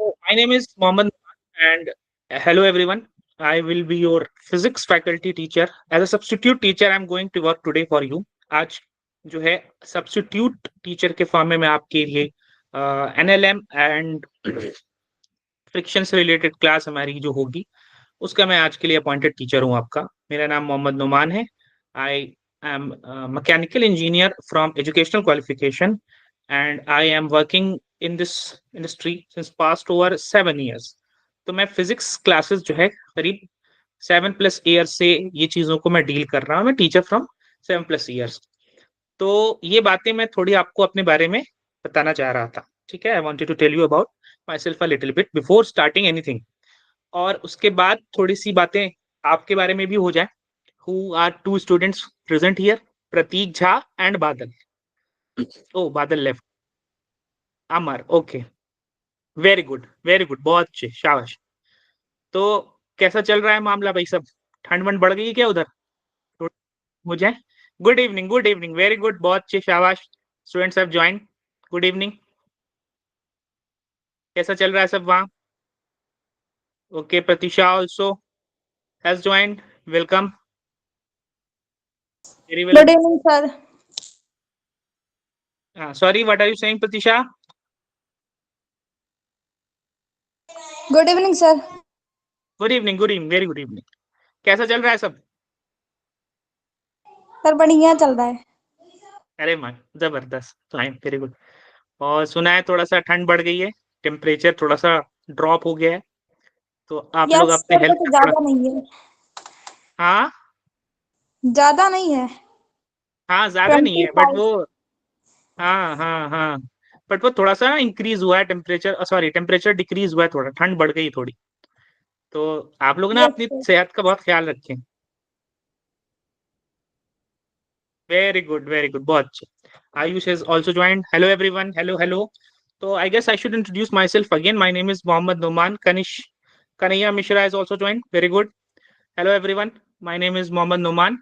My name is Mohammed and hello everyone. I will be your physics faculty teacher. As a substitute teacher, I'm going to work today for you. आज जो है substitute teacher के form में मैं आपके लिए NLM and friction से related class हमारी जो होगी उसका मैं आज के लिए अपॉइंटेड टीचर हूँ आपका। मेरा नाम मोहम्मद नुमान है। I am mechanical engineer from educational qualification and I am working in this industry since past over 7 years। तो मैं फिजिक्स क्लासेस जो है करीब 7+ years से ये चीज़ों को मैं डील कर रहा हूँ। मैं टीचर फ्रॉम 7+ years। तो ये बातें मैं थोड़ी आपको अपने बारे में बताना चाह रहा था। ठीक है, I wanted to tell you about myself a little bit before starting anything. और उसके बाद थोड़ी सी बातें आपके बारे में भी हो जाए। Who are two students present here, Pratik Jha and Badal. Oh Badal left. Amar, okay, very good, बहुत अच्छे, शाबाश। तो कैसा चल रहा है मामला भाई सब? ठंड वंड बढ़ गई क्या उधर? तो हो जाए। गुड इवनिंग, वेरी गुड, बहुत अच्छे, शाबाश। Students have join. Good evening. कैसा चल रहा है सब वहाँ? Okay, Pratisha also has joined, welcome, very well. Good evening, sir. Sorry, what are you saying Pratisha? Good evening, sir. Good evening, very good evening. कैसा चल रहा है सब? सर बढ़िया चल रहा है। अरे मां, जबरदस्त, फाइन, वेरी गुड। और सुना है थोड़ा सा ठंड बढ़ गई है, टेम्परेचर थोड़ा सा ड्रॉप हो गया है, तो आप लोग यस अपने सर, हेल्थ बट का थोड़ा। ज्यादा नहीं है। हाँ ज्यादा नहीं है। हाँ, ज्यादा नहीं है, बट 25। वो, हाँ, बट वो थोड़ा सा इंक्रीज हुआ है टेम्परेचर, सॉरी, टेम्परेचर डिक्रीज हुआ है, थोड़ा ठंड बढ़ गई थोड़ी। तो आप लोग ना यस अपनी सर। सेहत का बहुत ख्याल रखें। वेरी गुड, बहुत अच्छे। Ayush has also joined. Hello everyone. Hello. So I guess I should introduce myself again. My name is Mohammad Noman. Kanaya Mishra has also joined. Very good. Hello everyone. My name is Mohammad Noman,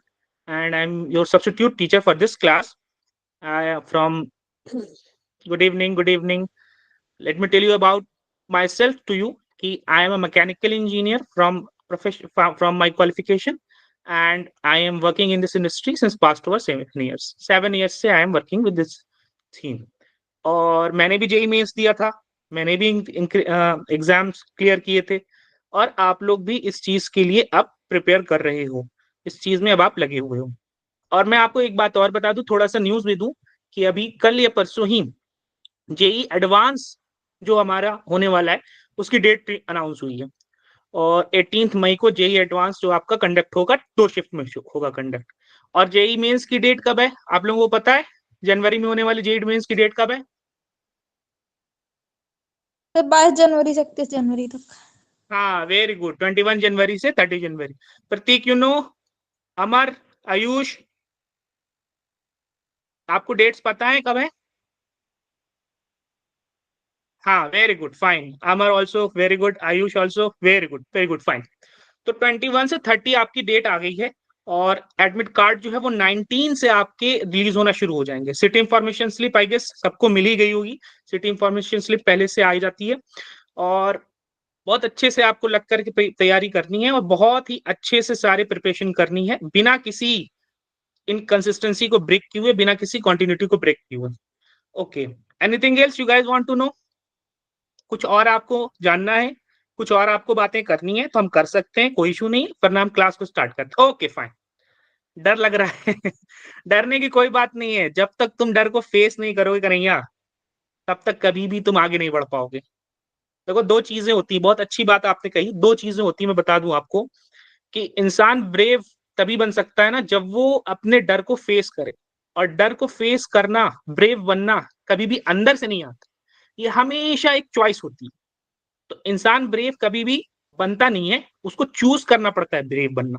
and I'm your substitute teacher for this class. From Good evening. Good evening. Let me tell you about myself to you. I am a mechanical engineer from profession from my qualification, and I am working in this industry since past over 7 years. 7 years से I am working with this theme. और मैंने भी JEE mains दिया था, मैंने भी exams clear किए थे, और आप लोग भी इस चीज के लिए अब प्रिपेयर कर रहे हो, इस चीज में अब आप लगे हुए हो। और मैं आपको एक बात और बता दूं, थोड़ा सा न्यूज भी दूं, कि अभी कल या परसों ही जेई एडवांस जो हमारा होने वाला है उसकी डेट अनाउंस हुई है। और 18 मई को जेई एडवांस जो आपका कंडक्ट होगा, 2 शिफ्ट में होगा कंडक्ट। और जेई मेंस की डेट कब है आप लोगों को पता है? जनवरी में होने वाली जेई मेंस की डेट कब है? सर 22 जनवरी से 31 जनवरी तक। हाँ, वेरी गुड, 21 जनवरी से 30 जनवरी। प्रतीक, यू नो, अमर, आयुष, आपको डेट्स पता है कब है? हाँ, very good, fine. Amar also very good, Ayush also very good, fine. तो 21 से 30 आपकी डेट आ गई है। और एडमिट कार्ड जो है वो 19 से आपके रिलीज होना शुरू हो जाएंगे। City information slip I guess सबको मिल ही गई होगी। सिटी इंफॉर्मेशन स्लिप पहले से आई जाती है, और बहुत अच्छे से आपको लग कर के तैयारी करनी है, और बहुत ही अच्छे से सारे प्रिपरेशन करनी है, बिना किसी इनकंसिस्टेंसी को ब्रेक किए हुए, बिना किसी कंटिन्यूटी को ब्रेक किए हुए। Okay, anything else you guys want to know? कुछ और आपको जानना है, कुछ और आपको बातें करनी है तो हम कर सकते हैं, कोई इशू नहीं, वरना हम क्लास को स्टार्ट करते हैं। Okay, fine. डर लग रहा है डरने की कोई बात नहीं है। जब तक तुम डर को फेस नहीं करोगे कन्हैया, तब तक कभी भी तुम आगे नहीं बढ़ पाओगे। देखो, दो चीजें होती है, बहुत अच्छी बात आपने कही, दो चीजें होती है, मैं बता दूं आपको, कि इंसान ब्रेव तभी बन सकता है ना जब वो अपने डर को फेस करे। और डर को फेस करना, ब्रेव बनना कभी भी अंदर से नहीं आता, ये हमेशा एक चॉइस होती है। तो इंसान ब्रेव कभी भी बनता नहीं है, उसको चूज करना पड़ता है ब्रेव बनना।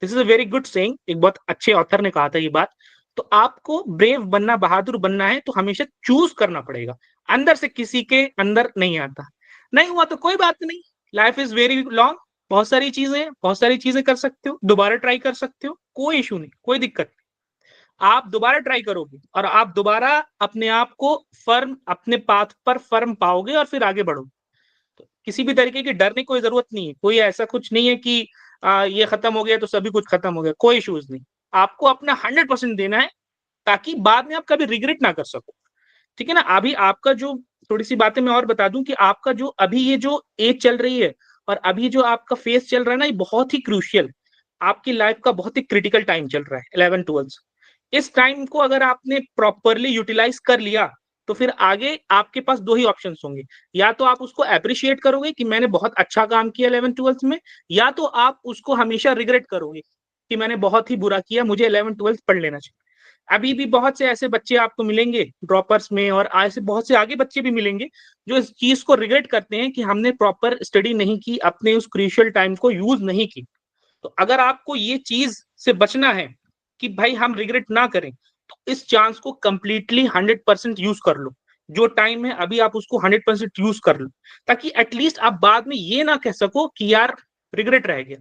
This is a very good saying, एक बहुत अच्छे ऑथर ने कहा था ये बात। तो आपको ब्रेव बनना, बहादुर बनना है तो हमेशा चूज करना पड़ेगा, अंदर से किसी के अंदर नहीं आता। नहीं हुआ तो कोई बात नहीं, लाइफ इज वेरी लॉन्ग, बहुत सारी चीजें कर सकते हो, दोबारा ट्राई कर सकते हो, कोई इशू नहीं, कोई दिक्कत नहीं। आप दोबारा ट्राई करोगे और आप दोबारा अपने आप को फर्म, अपने पाथ पर फर्म पाओगे, और फिर आगे बढ़ोगे। तो किसी भी तरीके की डरने की कोई जरूरत नहीं है, कोई ऐसा कुछ नहीं है कि ये खत्म हो गया तो सभी कुछ खत्म हो गया, कोई इश्यूज नहीं। आपको अपना 100% देना है ताकि बाद में आप कभी रिग्रेट ना कर सको, ठीक है ना। अभी आपका जो, थोड़ी सी बातें मैं और बता दूं कि आपका जो अभी ये जो एज चल रही है और अभी जो आपका फेस चल रहा है ना, ये बहुत ही क्रूशियल, आपकी लाइफ का बहुत ही क्रिटिकल टाइम चल रहा है 11-12। इस टाइम को अगर आपने प्रॉपरली यूटिलाइज कर लिया तो फिर आगे आपके पास दो ही ऑप्शंस होंगे, या तो आप उसको अप्रिशिएट करोगे कि मैंने बहुत अच्छा काम किया 11-12 में, या तो आप उसको हमेशा रिग्रेट करोगे कि मैंने बहुत ही बुरा किया, मुझे 11-12 पढ़ लेना चाहिए। अभी भी बहुत से ऐसे बच्चे आपको मिलेंगे ड्रॉपर्स में, और ऐसे बहुत से आगे बच्चे भी मिलेंगे जो इस चीज को रिग्रेट करते हैं कि हमने प्रॉपर स्टडी नहीं की, अपने उस क्रूशियल टाइम को यूज नहीं की। तो अगर आपको ये चीज से बचना है कि भाई हम रिग्रेट ना करें, तो इस चांस को कंप्लीटली 100% यूज कर लो। जो टाइम है अभी आप उसको 100% यूज कर लो, ताकि एटलीस्ट आप बाद में ये ना कह सको कि यार रिग्रेट रह गया।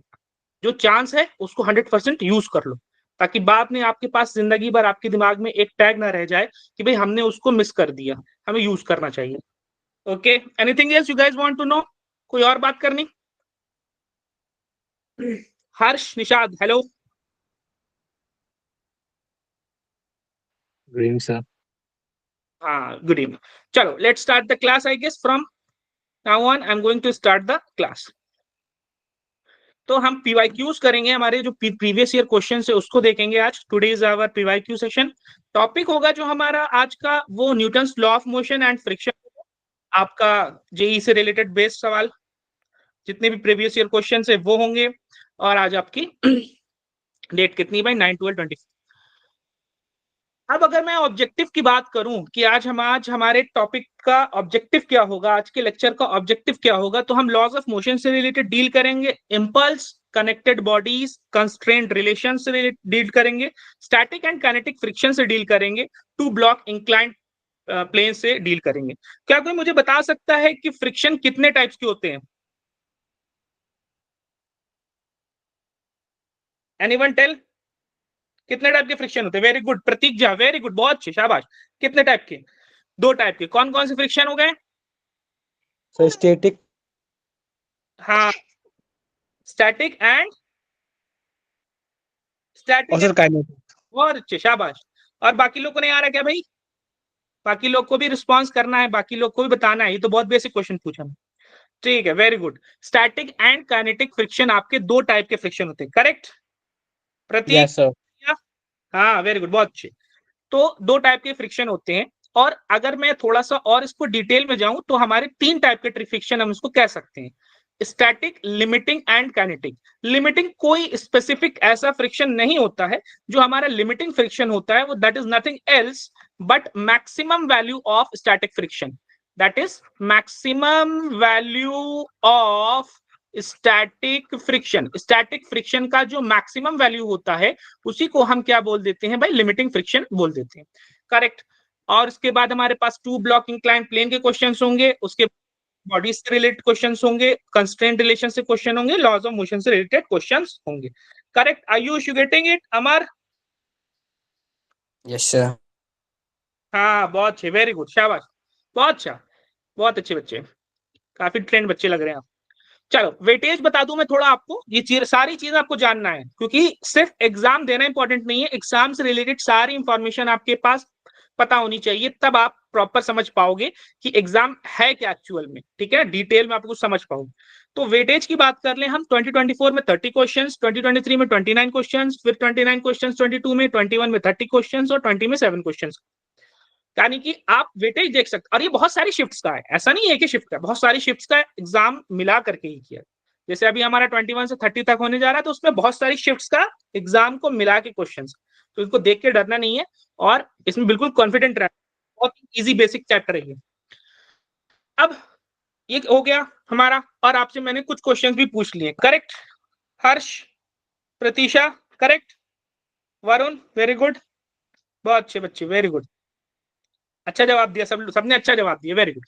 जो चांस है उसको 100% यूज कर लो, ताकि बाद में आपके पास जिंदगी भर आपके दिमाग में एक टैग ना रह जाए कि भाई हमने उसको मिस कर दिया, हमें यूज करना चाहिए। Okay, anything else you guys want to know? कोई और बात करनी? Harsh, Nishad, hello. Good evening, sir. हाँ, गुड इवनिंग। चलो let's start the class. I guess from now on I am going to start the class. तो हम पीवाईक्यूज करेंगे, हमारे जो प्रीवियस ईयर क्वेश्चन है उसको देखेंगे आज। Today is our PYQ session. Topic होगा जो हमारा आज का वो Newton's law of motion and friction, आपका जेई से रिलेटेड बेस्ड सवाल, जितने भी प्रीवियस ईयर क्वेश्चन है वो होंगे। और आज आपकी डेट कितनी भाई? 9/12/20। अब अगर मैं ऑब्जेक्टिव की बात करूं कि आज हमारे टॉपिक का ऑब्जेक्टिव क्या होगा, आज के लेक्चर का ऑब्जेक्टिव क्या होगा, तो हम लॉज ऑफ मोशन से रिलेटेड डील करेंगे, impulse, connected bodies, constraint relation से डील करेंगे, स्टैटिक एंड काइनेटिक फ्रिक्शन से डील करेंगे, टू ब्लॉक इंक्लाइंड प्लेन से डील करेंगे। क्या कोई मुझे बता सकता है कि फ्रिक्शन कितने टाइप्स के होते हैं? Anyone tell? कितने टाइप के फ्रिक्शन होते हैं? Very good Pratik Jha, very good, बहुत अच्छे, शाबाश। कितने टाइप के? दो टाइप के। कौन कौन से फ्रिक्शन हो गए? So static. हाँ, स्टैटिक एंड और सर काइनेटिक। बहुत अच्छे, शाबाश। और बाकी लोग को नहीं आ रहा क्या भाई? बाकी लोग को भी रिस्पॉन्स करना है, बाकी लोग को भी बताना है। ये तो बहुत बेसिक क्वेश्चन पूछा मैं। ठीक है, very good. Static and kinetic friction आपके दो टाइप के फ्रिक्शन होते हैं, करेक्ट प्रतीक? Yes, sir. हाँ, वेरी गुड, बहुत अच्छे। तो दो टाइप के फ्रिक्शन होते हैं, और अगर मैं थोड़ा सा और इसको डिटेल में जाऊं तो हमारे तीन टाइप के फ्रिक्शन हम इसको कह सकते हैं, static, limiting and kinetic. Limiting कोई स्पेसिफिक ऐसा फ्रिक्शन नहीं होता है। जो हमारा लिमिटिंग फ्रिक्शन होता है वो that is nothing else but maximum value of static friction, that is maximum value of static friction. Static friction का जो मैक्सिमम वैल्यू होता है उसी को हम क्या बोल देते हैं भाई? लिमिटिंग फ्रिक्शन बोल देते हैं, करेक्ट। और इसके बाद हमारे पास टू ब्लॉक इंक्लाइन प्लेन के क्वेश्चंस होंगे, उसके बॉडी से रिलेटेड क्वेश्चंस होंगे, कंस्ट्रेंट रिलेशन से क्वेश्चन होंगे, लॉज ऑफ मोशन से रिलेटेड क्वेश्चंस होंगे, correct. Ayush, you getting it? Amar? Yes, sir. हाँ, बहुत अच्छे, वेरी गुड, शाबाश, बहुत अच्छा, बहुत अच्छे बच्चे, काफी ट्रेंड बच्चे लग रहे हैं आप। चलो वेटेज बता दूं मैं थोड़ा आपको, ये सारी चीजें आपको जानना है, क्योंकि सिर्फ एग्जाम देना इंपॉर्टेंट नहीं है, एग्जाम से रिलेटेड सारी इंफॉर्मेशन आपके पास पता होनी चाहिए, तब आप प्रॉपर समझ पाओगे कि एग्जाम है क्या एक्चुअल में, ठीक है, डिटेल में आपको समझ पाओगे। तो वेटेज की बात कर लें हम, 2024 में 30 क्वेश्चंस, 2023 में 29 क्वेश्चंस, फिर 29 क्वेश्चंस 22 में, 21 में 30 क्वेश्चंस और 20 में 7 क्वेश्चंस। यानी कि आप वेटेज देख सकते, और ये बहुत सारी शिफ्ट्स का है, ऐसा नहीं है कि शिफ्ट का, बहुत सारी शिफ्ट्स का एग्जाम मिला करके ही किया। जैसे अभी हमारा 21 से 30 तक होने जा रहा है, तो उसमें बहुत सारी शिफ्ट्स का एग्जाम को मिला के क्वेश्चंस, तो इसको देख के डरना नहीं है, और इसमें बिल्कुल कॉन्फिडेंट रहना, बहुत इजी बेसिक चैप्टर है ये। अब ये हो गया हमारा, और आपसे मैंने कुछ क्वेश्चंस भी पूछ लिए, correct. Harsh, Pratisha, correct. Varun, very good, बहुत अच्छे बच्चे, वेरी गुड, अच्छा जवाब दिया, सबने अच्छा जवाब दिया, वेरी गुड।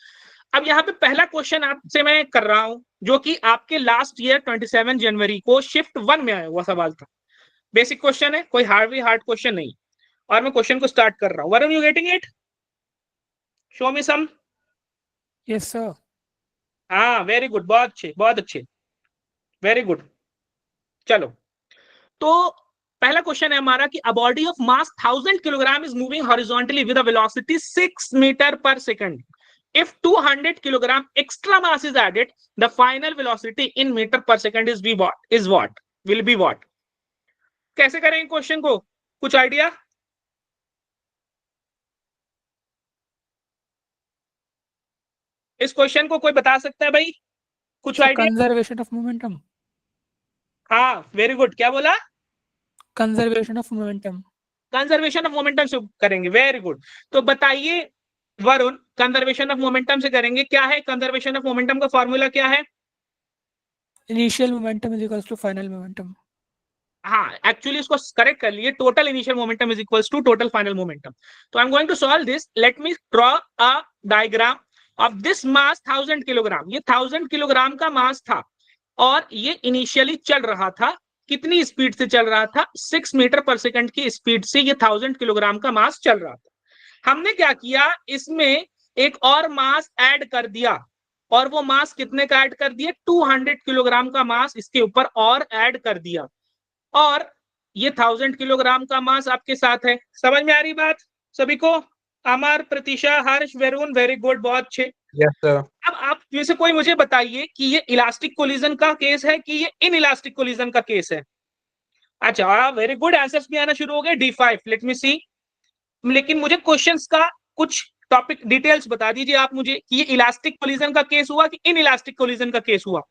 अब यहाँ पे पहला क्वेश्चन आपसे मैं कर रहा हूं, जो कि आपके लास्ट ईयर 27 जनवरी को शिफ्ट 1 में आया हुआ सवाल था। बेसिक क्वेश्चन है, कोई हार्ड क्वेश्चन नहीं, और मैं क्वेश्चन को स्टार्ट कर रहा हूं। Varun, you getting it? Show me some. Yes, sir. हाँ वेरी गुड, बहुत अच्छे बहुत अच्छे, वेरी गुड। चलो, तो पहला क्वेश्चन है हमारा कि a body of mass 1000 kilogram is moving horizontally with a velocity 6 metre per second. If 200 kilogram extra mass is added, the final velocity in meter per second is what? Will be what? कैसे करेंगे question को? कुछ idea? इस question को कोई बता सकता है भाई? कुछ आइडिया? Conservation of momentum. हाँ वेरी गुड, क्या बोला? Conservation of momentum. Conservation of momentum से करेंगे, वेरी गुड। तो बताइए वरुण, कंजर्वेशन ऑफ मोमेंटम से करेंगे, क्या है कंजर्वेशन ऑफ मोमेंटम का फॉर्मूला क्या है? Initial momentum is equals to final momentum. हाँ एक्चुअली इसको करेक्ट कर लिए, total initial momentum is equals to total final momentum. तो I am going to solve this, let me draw a diagram of this mass 1000 kilogram. ये 1000 kilogram का मास था और ये इनिशियली चल रहा था, कितनी स्पीड से चल रहा था? 6 मीटर पर सेकंड की स्पीड से ये 1000 किलोग्राम का मास चल रहा था। हमने क्या किया, इसमें एक और मास ऐड कर दिया, और वो मास कितने का ऐड कर दिया? 200 किलोग्राम का मास इसके ऊपर और ऐड कर दिया, और ये 1000 किलोग्राम का मास आपके साथ है। समझ में आ रही बात सभी को? अमर, प्रतीक्षा, हर्ष, वरुण, वेरी गुड, बहुत अच्छे। Yes, sir. अब आप में से कोई मुझे बताइए कि ये इलास्टिक कोलिजन का केस है कि ये इन इलास्टिक कोलिजन का केस है? अच्छा वेरी गुड, आंसर्स भी आना शुरू हो गए। D5, लेट मी सी। लेकिन मुझे क्वेश्चंस का कुछ टॉपिक डिटेल्स बता दीजिए आप मुझे कि ये इलास्टिक कोलिजन का केस हुआ कि इन इलास्टिक कोलिजन का केस हुआ?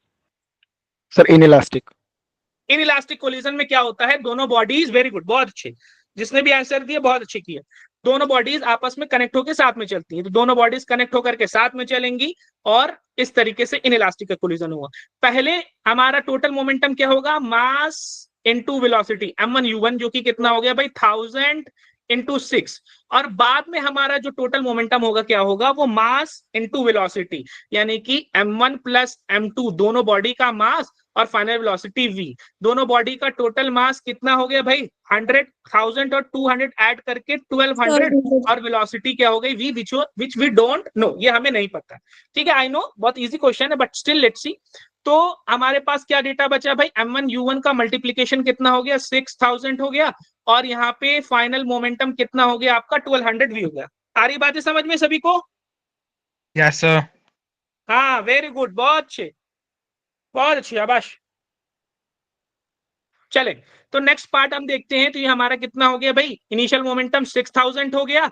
Sir, inelastic. In elastic collision में क्या होता है, दोनों बॉडीज, वेरी गुड, बहुत अच्छे, जिसने भी आंसर दिया बहुत अच्छे किए, दोनों बॉडीज आपस में कनेक्ट होकर साथ में चलती हैं, तो दोनों बॉडीज कनेक्ट होकर के साथ में चलेंगी और इस तरीके से इन इलास्टिक का कोलिजन होगा। पहले हमारा टोटल मोमेंटम क्या होगा? मास इनटू वेलोसिटी m1u1, जो कि कितना हो गया भाई? 1000 इंटू 6, और बाद में हमारा जो टोटल मोमेंटम होगा क्या होगा? वो मास इनटू वेलोसिटी, यानी कि m1 प्लस m2 दोनों बॉडी का मास और फाइनल वेलोसिटी v, दोनों बॉडी का टोटल मास कितना हो गया भाई? 100, 1000 और 200 ऐड करके 1200, और वेलोसिटी क्या हो गई? v, which we don't know, ये हमें नहीं पता। ठीक है, आई नो बहुत इजी क्वेश्चन है, बट स्टिल लेट्स सी। तो हमारे पास क्या डेटा बचा भाई? m1u1 का मल्टीप्लीकेशन कितना हो गया? 6000 हो गया, और यहाँ पे फाइनल मोमेंटम कितना हो गया आपका? 1200 v हो गया। आ रही बात है समझ में सभी को? Yes, sir. हाँ वेरी गुड, बहुत अच्छे बहुत अच्छे, आबाश। चले, तो नेक्स्ट पार्ट हम देखते हैं। तो ये हमारा कितना हो गया भाई? इनिशियल मोमेंटम 6000 हो गया,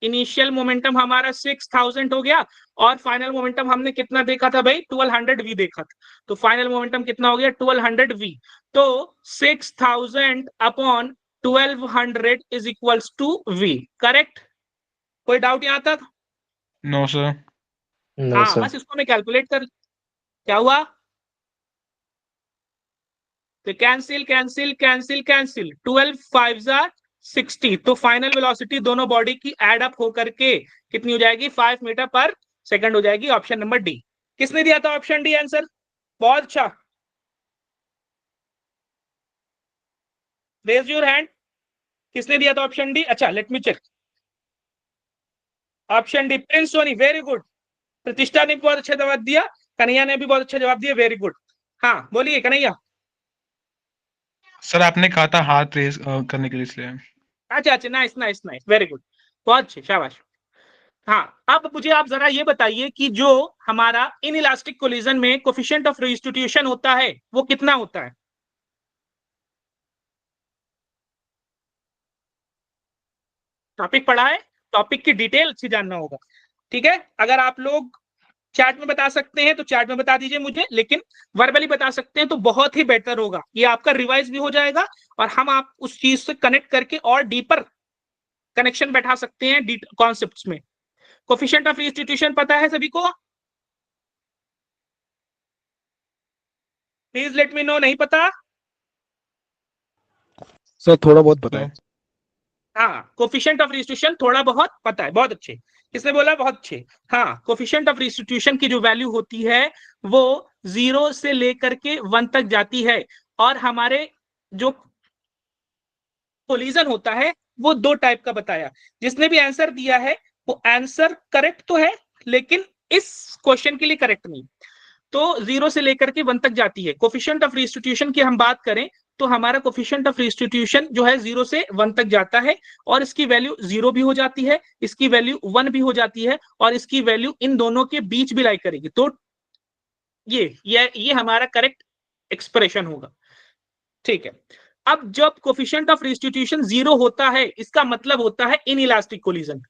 इनिशियल मोमेंटम हमारा 6000 हो गया, और फाइनल मोमेंटम हमने कितना देखा था भाई? 1200 v देखा था। तो फाइनल मोमेंटम कितना हो गया? 1200 v। तो 6000 upon 1200 is equals to v, correct? कोई डाउट यहां तक? No, sir. हाँ बस इसको मैं कैलकुलेट कर, क्या हुआ? तो कैंसिल कैंसिल कैंसिल कैंसिल, 12 5 60, तो फाइनल वेलोसिटी दोनों बॉडी की एड अप होकर के कितनी हो जाएगी? 5 मीटर पर सेकंड हो जाएगी। Option number D. किसने दिया था ऑप्शन डी आंसर? बहुत अच्छा, रेज योर हैंड। किसने दिया था ऑप्शन डी? अच्छा let me check. Option D, Prince Soni, very good. Pratishtha ने बहुत अच्छा जवाब दिया, कन्हैया ने भी बहुत अच्छा जवाब दिया, वेरी गुड। हाँ बोलिए कन्हैया। सर आपने कहा था हाथ रेस करने के लिए, इसलिए। अच्छा अच्छा, nice nice nice, very good, बहुत अच्छे, शाबाश। हाँ, अब मुझे आप जरा ये बताइए कि जो हमारा इन इलास्टिक कोलिजन में कोफिशिएंट ऑफ रिस्टिट्यूशन होता है वो कितना होता है? टॉपिक पढ़ा है, टॉपिक की डिटेल अच्छी जानना होगा। ठीक है, अगर आप लोग चैट में बता सकते हैं तो चैट में बता दीजिए मुझे, लेकिन वर्बली बता सकते हैं तो बहुत ही बेटर होगा, ये आपका रिवाइज भी हो जाएगा और हम आप उस चीज से कनेक्ट करके और डीपर कनेक्शन बैठा सकते हैं कॉन्सेप्ट्स में। कोफिशिएंट ऑफ रिस्टिट्यूशन पता है सभी को? प्लीज लेट मी नो, नहीं पता? सर थोड़ा बहुत पता है। हाँ, कोफिशिएंट ऑफ रिस्टिट्यूशन थोड़ा बहुत पता है, बहुत अच्छे। किसने बोला? बहुत अच्छे। हाँ, कोफिशिएंट ऑफ रिस्टिट्यूशन की जो वैल्यू होती है वो 0 से लेकर के 1 तक जाती है, और हमारे जो कोलिजन होता है वो 2 टाइप का बताया। जिसने भी आंसर दिया है वो आंसर करेक्ट तो है, लेकिन इस क्वेश्चन के लिए करेक्ट नहीं। तो 0 से लेकर के 1 तक जाती है। कोफिशिएंट ऑफ रिस्टिट्यूशन की हम बात करें तो हमारा कोफिशिएंट ऑफ रिस्टिट्यूशन जो है 0 से 1 तक जाता है, और इसकी वैल्यू 0 भी हो जाती है, इसकी वैल्यू 1 भी हो जाती है, और इसकी वैल्यू इन दोनों के बीच भी लाई करेगी। तो ये हमारा करेक्ट एक्सप्रेशन होगा। ठीक है, अब जब कोफिशिएंट ऑफ रिस्टिट्यूशन 0 होता है इसका मतलब होता है इनइलास्टिक कोलिजन,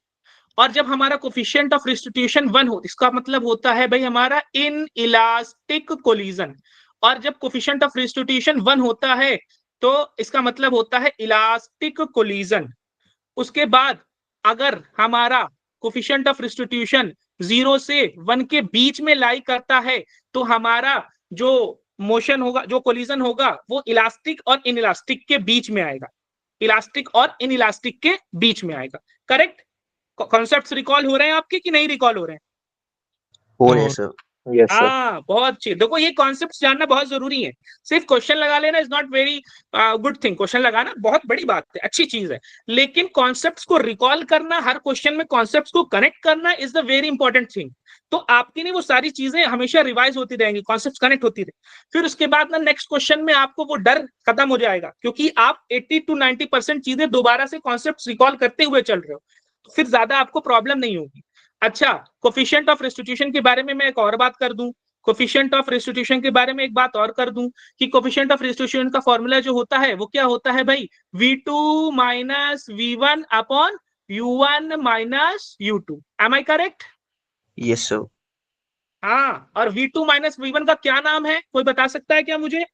और जब हमारा कोफिशिएंट ऑफ रिस्टिट्यूशन 1 हो इसका मतलब होता है भाई हमारा इनइलास्टिक कोलिजन, और जब कोफिशिएंट ऑफ रिस्टिट्यूशन 1 होता है तो इसका मतलब होता है इलास्टिक कोलिजन। उसके बाद अगर हमारा कोफिशिएंट ऑफ रिस्टिट्यूशन 0 से 1 के बीच में लाई करता है तो हमारा जो मोशन होगा, जो कोलिजन होगा, वो इलास्टिक और इनइलास्टिक के बीच में आएगा, इलास्टिक और इनइलास्टिक के बीच में आएगा। करेक्ट? कॉन्सेप्ट्स रिकॉल हो रहे हैं आपके कि नहीं रिकॉल हो रहे हैं? हो रहे हैं सर। Yes sir. हाँ, बहुत अच्छी। देखो ये कॉन्सेप्ट्स जानना बहुत जरूरी है, सिर्फ क्वेश्चन लगा लेना is not very good thing. Question लगाना बहुत बड़ी बात है, अच्छी चीज है, लेकिन कॉन्सेप्ट्स को रिकॉल करना, हर क्वेश्चन में कॉन्सेप्ट्स को कनेक्ट करना is the very important thing. तो आपकी नहीं वो सारी चीजें हमेशा रिवाइज होती रहेंगी, कॉन्सेप्ट्स कनेक्ट होती रहे, फिर उसके बाद ना नेक्स्ट क्वेश्चन में आपको वो डर खत्म हो जाएगा, क्योंकि आप 80 to 90% चीजें दोबारा से कॉन्सेप्ट्स रिकॉल करते हुए चल रहे हो, तो फिर ज्यादा आपको प्रॉब्लम नहीं होगी। अच्छा, कोफिशिएंट ऑफ रिस्टिट्यूशन के बारे में मैं एक और बात कर दूं, कोफिशिएंट ऑफ रिस्टिट्यूशन के बारे में एक बात और कर दूं कि कोफिशिएंट ऑफ रिस्टिट्यूशन का फॉर्मूला जो होता है वो क्या होता है भाई, V2 minus V1 upon U1 minus U2। Am I correct? Yes sir. हाँ, और V2 माइनस V1 का क्या नाम है, कोई बता सकता है क्या मुझे?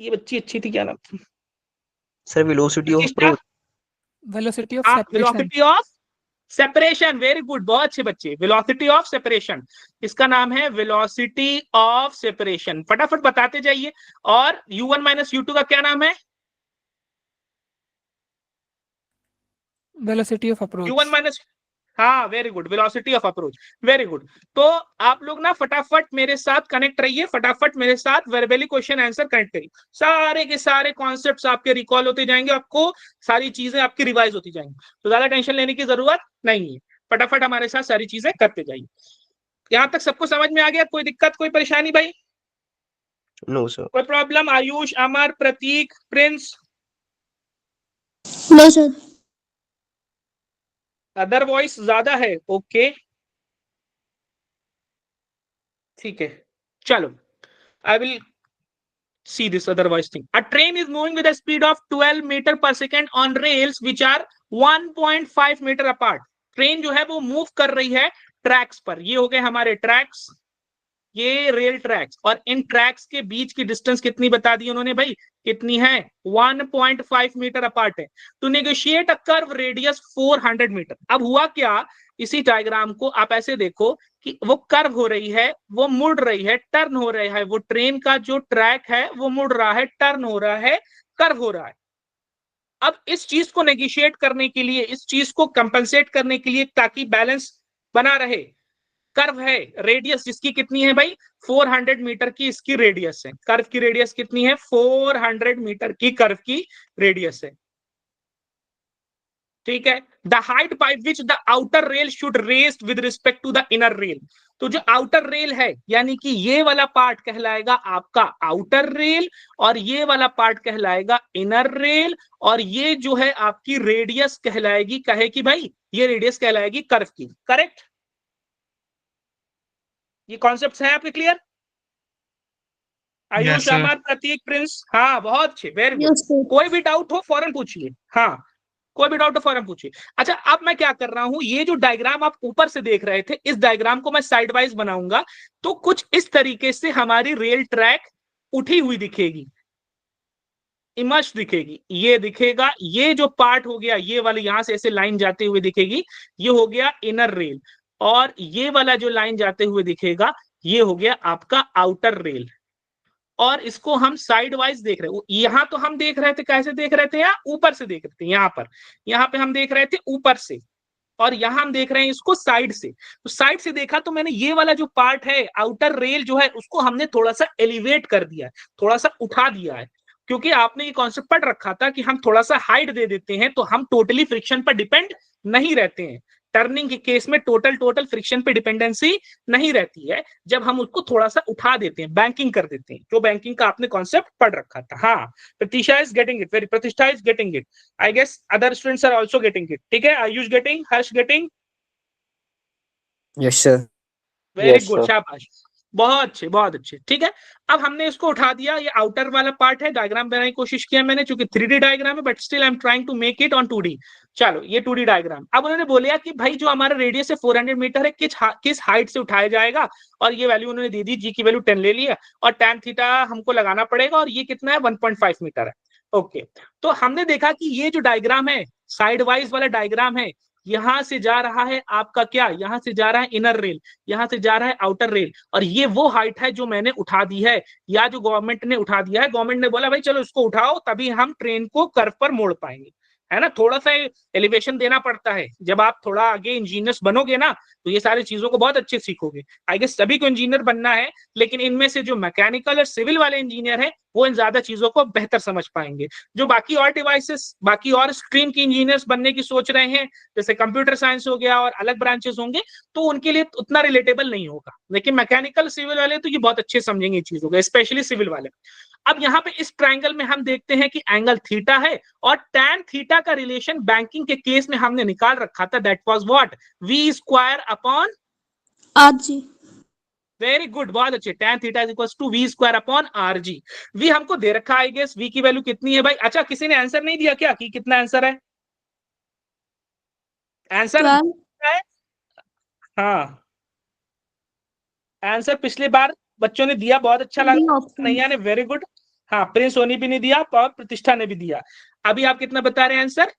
ये बच्ची अच्छी थी, क्या नाम था? Sir velocity of approach. Velocity of separation. Velocity of separation. Very good, बहुत अच्छे बच्चे। वेलोसिटी ऑफ सेपरेशन, इसका नाम है वेलोसिटी ऑफ सेपरेशन। फटाफट बताते जाइए। और U1 माइनस U2 का क्या नाम है? Velocity of approach. U1 minus, हाँ very good, velocity of approach. Very good. तो आप लोग ना फटाफट मेरे साथ कनेक्ट रहिए, फटाफट मेरे साथ वर्बली क्वेश्चन आंसर कनेक्ट करिए, सारे के सारे कॉन्सेप्ट्स आपके रिकॉल होते जाएंगे, आपको सारी चीजें आपकी रिवाइज होती जाएंगी, तो ज्यादा टेंशन लेने की जरूरत नहीं है। फटाफट हमारे साथ सारी चीजें करते जाइए। यहाँ तक सबको समझ में आ गया? कोई दिक्कत, कोई परेशानी भाई? No sir. कोई problem? Ayush, Amar, Pratik, Prince? No sir. Other voice ज्यादा है? ओके ठीक है, चलो I will see this otherwise thing. A train is moving with a speed of 12 meter per second on rails which are 1.5 meter apart. Train जो है वो move कर रही है ट्रैक्स पर। ये हो गए हमारे ट्रैक्स, ये रेल ट्रैक्स, और इन ट्रैक्स के बीच की डिस्टेंस कितनी बता दी उन्होंने भाई, कितनी है? 1.5 मीटर अपार्ट है। To negotiate a curve radius 400 metre. अब हुआ क्या, इसी डायग्राम को आप ऐसे देखो कि वो कर्व हो रही है, वो मुड़ रही है, टर्न हो रहा है, वो ट्रेन का जो ट्रैक है वो मुड़ रहा है, टर्न हो रहा है, कर्व हो रहा है। अब इस चीज को नेगोशिएट करने के लिए, इस चीज को कंपनसेट करने के लिए, ताकि बैलेंस बना रहे, कर्व है, रेडियस जिसकी कितनी है भाई, 400 मीटर की इसकी रेडियस है। कर्व की रेडियस कितनी है? 400 मीटर की कर्व की रेडियस है। ठीक है, the height by which the outer rail should rest with respect to the inner rail. तो जो आउटर रेल है, यानी कि ये वाला पार्ट कहलाएगा आपका आउटर रेल, और ये वाला पार्ट कहलाएगा इनर रेल, और ये जो है आपकी रेडियस कहलाएगी, कहे कि भाई ये रेडियस कहलाएगी कर्व की। करेक्ट? ये कॉन्सेप्ट है आपके क्लियर? आयुष, अमर, प्रतीक, प्रिंस? हाँ बहुत अच्छे, वेरी गुड। कोई भी डाउट हो फौरन पूछिए। हाँ, कोई भी डाउट हो फौरन पूछिए। अच्छा, अब मैं क्या कर रहा हूं, ये जो डायग्राम आप ऊपर से देख रहे थे, इस डायग्राम को मैं साइड वाइज बनाऊंगा, तो कुछ इस तरीके से हमारी रेल ट्रैक उठी हुई दिखेगी, इमर्ज दिखेगी। ये दिखेगा, ये जो पार्ट हो गया, ये वाली यहां से ऐसे लाइन जाते हुए दिखेगी, ये हो गया इनर रेल, और ये वाला जो लाइन जाते हुए दिखेगा, ये हो गया आपका आउटर रेल। और इसको हम साइड वाइज देख रहे हैं। यहां तो हम देख रहे थे, कैसे देख रहे थे, यहाँ ऊपर से देख रहे थे, यहाँ पे हम देख रहे थे ऊपर से, और यहां हम देख रहे हैं इसको साइड से। तो साइड से देखा तो मैंने ये वाला जो पार्ट है आउटर रेल जो है, उसको हमने थोड़ा सा एलिवेट कर दिया है, थोड़ा सा उठा दिया है, क्योंकि आपने ये कॉन्सेप्ट पढ़ रखा था कि हम थोड़ा सा हाइट दे देते हैं तो हम टोटली फ्रिक्शन पर डिपेंड नहीं रहते हैं। टर्निंग के केस में टोटल फ्रिक्शन पे डिपेंडेंसी नहीं रहती है जब हम उसको थोड़ा सा उठा देते हैं, बैंकिंग कर देते हैं, जो बैंकिंग का आपने कॉन्सेप्ट पढ़ रखा था। हाँ, Pratiksha is getting it, very Pratishtha is getting it, I guess other students are also getting it. ठीक है, Ayush getting, Harsh getting, yes sir. Very good, शाबाश, बहुत अच्छे बहुत अच्छे। ठीक है, अब हमने इसको उठा दिया, ये आउटर वाला पार्ट है, डायग्राम बनाने की कोशिश किया मैंने, चूंकि 3D डायग्राम है but still I am trying to make it on 2D। चलो ये 2D डायग्राम। अब उन्होंने बोला कि भाई जो हमारा रेडियस है 400 मीटर है, किस हाइट से उठाया जाएगा, और ये वैल्यू उन्होंने दे दी, जी की वैल्यू 10 ले लिया, और tan थीटा हमको लगाना पड़ेगा, और ये कितना है 1.5 मीटर है। ओके, तो हमने देखा कि ये जो डायग्राम है, साइड वाइज वाला डायग्राम है, यहां से जा रहा है आपका क्या, यहां से जा रहा है इनर रेल, यहां से जा रहा है आउटर रेल, और ये वो हाइट है जो मैंने उठा दी है, या जो गवर्नमेंट ने उठा दिया है। गवर्नमेंट ने बोला भाई चलो इसको उठाओ, तभी हम ट्रेन को कर्व पर मोड़ पाएंगे, है ना। थोड़ा सा एलिवेशन देना पड़ता है, जब आप थोड़ा आगे इंजीनियर्स बनोगे ना, तो ये सारी चीजों को बहुत अच्छे सीखोगे। आई गेस सभी को इंजीनियर बनना है, लेकिन इनमें से जो मैकेनिकल और सिविल वाले इंजीनियर हैं, वो इन ज्यादा चीजों को बेहतर समझ पाएंगे। जो बाकी और डिवाइसेस, बाकी और स्ट्रीम के इंजीनियर्स बनने की सोच रहे हैं, जैसे कंप्यूटर साइंस हो गया और अलग ब्रांचेस होंगे, तो उनके लिए उतना रिलेटेबल नहीं होगा, लेकिन मैकेनिकल सिविल वाले तो ये बहुत अच्छे समझेंगे चीजों को, स्पेशली सिविल वाले। अब यहाँ पे इस ट्रायंगल में हम देखते हैं कि एंगल थीटा है, और tan थीटा का रिलेशन बैंकिंग के केस में हमने निकाल रखा था, that was what, v square upon RG। Very good, बहुत अच्छे, tan theta is equal to v square upon RG। v हमको दे रखा है, आई गेस v की वैल्यू कितनी है भाई। अच्छा, किसी ने आंसर नहीं दिया क्या कि कितना आंसर है? आंसर है, हाँ आंसर पिछली बार बच्चों ने दिया, बहुत अच्छा लगा, नैया ने वेरी गुड, हाँ प्रिंस सोनी भी ने दिया और प्रतिष्ठा ने भी दिया। अभी आप कितना बता रहे हैं आंसर?